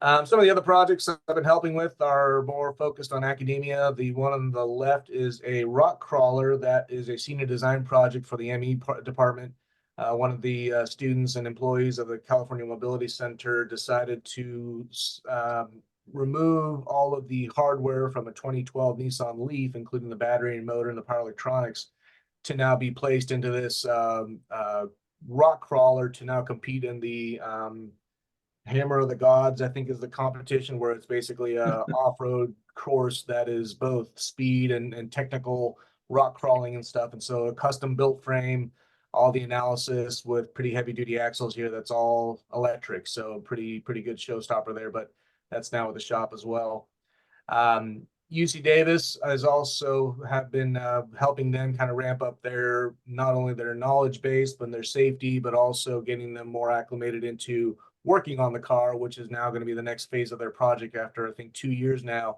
S7: Some of the other projects I've been helping with are more focused on academia. The one on the left is a rock crawler that is a senior design project for the ME department. One of the students and employees of the California Mobility Center decided to remove all of the hardware from a 2012 Nissan Leaf, including the battery and motor and the power electronics, to now be placed into this rock crawler to now compete in the Hammer of the Gods, I think is the competition, where it's basically a off-road course that is both speed and technical rock crawling and stuff. And so a custom built frame, all the analysis with pretty heavy duty axles here, that's all electric. So pretty good showstopper there, but that's now with the shop as well. UC Davis has also have been helping them kind of ramp up their, not only their knowledge base, but their safety, but also getting them more acclimated into working on the car, which is now going to be the next phase of their project after, I think, 2 years now.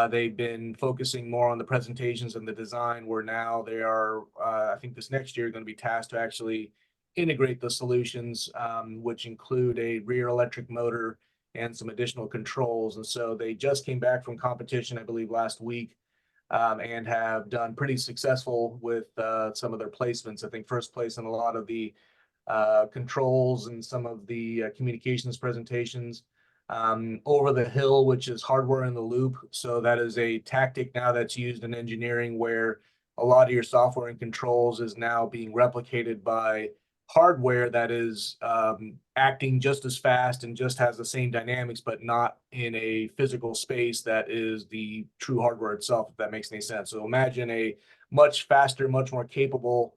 S7: They've been focusing more on the presentations and the design, where now they are, I think this next year, going to be tasked to actually integrate the solutions, which include a rear electric motor and some additional controls. And so they just came back from competition, I believe, last week, and have done pretty successful with some of their placements. I think first place in a lot of the controls and some of the communications presentations. Over the hill, which is hardware in the loop. So that is a tactic now that's used in engineering, where a lot of your software and controls is now being replicated by hardware that is acting just as fast and just has the same dynamics, but not in a physical space that is the true hardware itself, if that makes any sense. So imagine a much faster, much more capable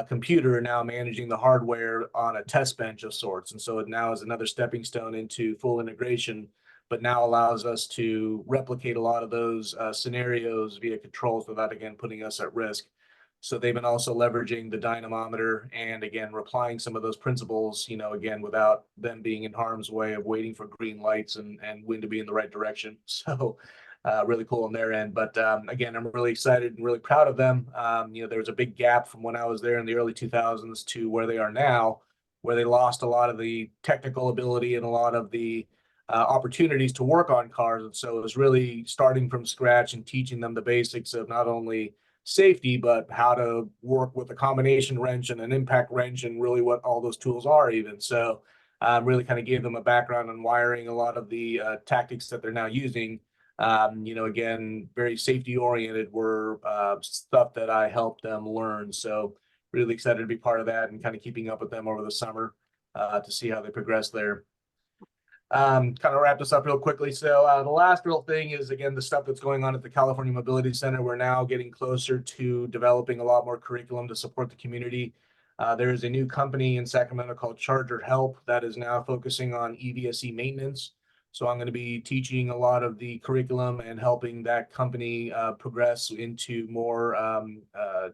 S7: computer now managing the hardware on a test bench of sorts. And so it now is another stepping stone into full integration, but now allows us to replicate a lot of those scenarios via controls without, again, putting us at risk. So they've been also leveraging the dynamometer and, again, applying some of those principles, you know, again, without them being in harm's way of waiting for green lights and wind to be in the right direction. So really cool on their end. But again, I'm really excited and really proud of them. You know, there was a big gap from when I was there in the early 2000s to where they are now, where they lost a lot of the technical ability and a lot of the opportunities to work on cars. And so it was really starting from scratch and teaching them the basics of not only safety, but how to work with a combination wrench and an impact wrench, and really what all those tools are even. So really kind of gave them a background on wiring a lot of the tactics that they're now using. You know, again, very safety oriented were stuff that I helped them learn. So really excited to be part of that and kind of keeping up with them over the summer to see how they progress there. Kind of wrap this up real quickly. So the last real thing is, again, the stuff that's going on at the California Mobility Center. We're now getting closer to developing a lot more curriculum to support the community. There is a new company in Sacramento called Charger Help that is now focusing on EVSE maintenance. So I'm going to be teaching a lot of the curriculum and helping that company progress into more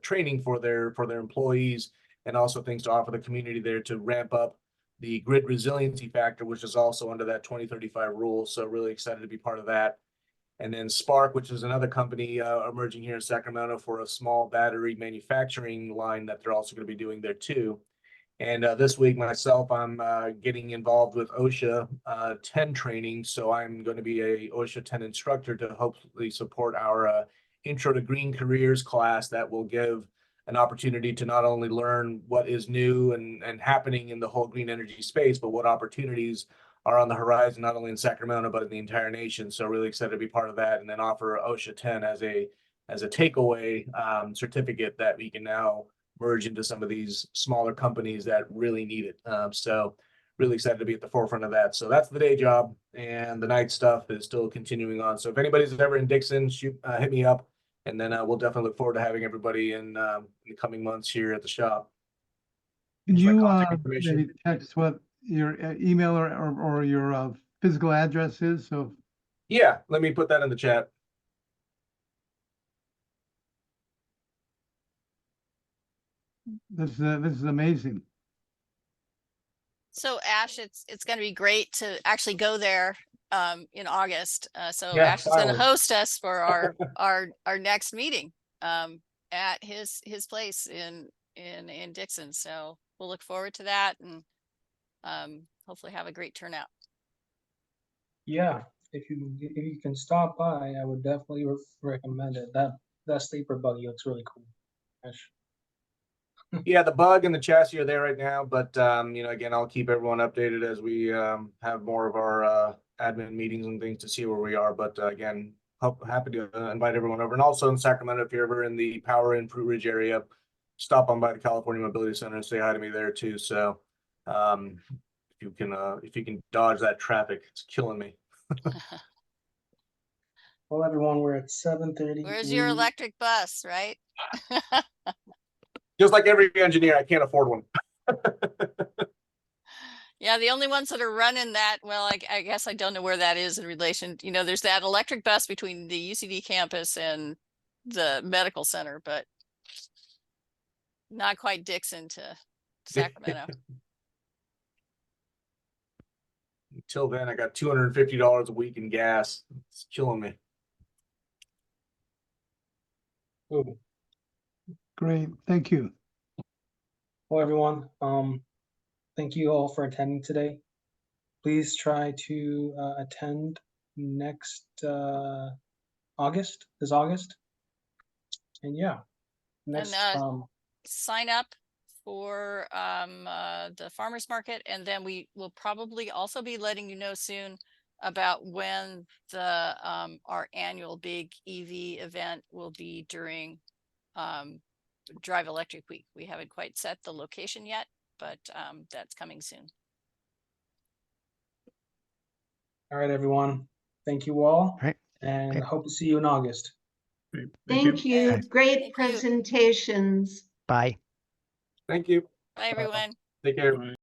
S7: training for their employees, and also things to offer the community there to ramp up the grid resiliency factor, which is also under that 2035 rule. So really excited to be part of that. And then Spark, which is another company emerging here in Sacramento for a small battery manufacturing line that they're also going to be doing there too. And this week myself, I'm getting involved with OSHA 10 training. So I'm going to be a OSHA 10 instructor to hopefully support our Intro to Green Careers class that will give an opportunity to not only learn what is new and happening in the whole green energy space, but what opportunities are on the horizon, not only in Sacramento, but in the entire nation. So really excited to be part of that, and then offer OSHA 10 as a takeaway certificate that we can now merge into some of these smaller companies that really need it. So really excited to be at the forefront of that. So that's the day job, and the night stuff is still continuing on. So if anybody's ever in Dixon, hit me up. And then we'll definitely look forward to having everybody in the coming months here at the shop.
S2: Can
S7: Here's my
S2: you
S7: contact information.
S2: maybe text what your email or your physical address is? So
S7: Yeah, let me put that in the chat.
S2: this is amazing.
S3: So Ash, it's going to be great to actually go there in August. So
S7: Yeah,
S3: Ash is going to
S7: finally.
S3: host us for our next meeting at his place in Dixon. So we'll look forward to that, and hopefully have a great turnout.
S1: Yeah, if you can stop by, I would definitely recommend it. That sleeper buggy looks really cool. Ash.
S7: Yeah, the bug and the chassis are there right now, but you know, again, I'll keep everyone updated as we have more of our admin meetings and things to see where we are. But again, happy to invite everyone over. And also in Sacramento, if you're ever in the Power and Fruit Ridge area, stop on by the California Mobility Center and say hi to me there too. So if you can dodge that traffic, it's killing me.
S1: Well, everyone, we're at 7:30.
S3: Where's your electric bus, right?
S7: Just like every engineer, I can't afford one.
S3: Yeah, the only ones that are running that, well, I guess I don't know where that is in relation. You know, there's that electric bus between the UCD campus and the medical center, but not quite Dixon to Sacramento.
S7: Until then, I got $250 a week in gas. It's killing me.
S1: Ooh.
S2: Great, thank you.
S1: Well, everyone, thank you all for attending today. Please try to attend next August, this August. And yeah, next,
S3: Sign up for the farmers market, and then we will probably also be letting you know soon about when the our annual big EV event will be during Drive Electric Week. We haven't quite set the location yet, but that's coming soon.
S1: all right, everyone. Thank you all.
S4: Right.
S1: And
S4: Okay.
S1: hope to see you in August.
S8: Thank you.
S3: Okay.
S8: Great
S3: Thank you.
S8: presentations.
S4: Bye.
S7: Thank you.
S3: Bye, everyone.
S7: Take care.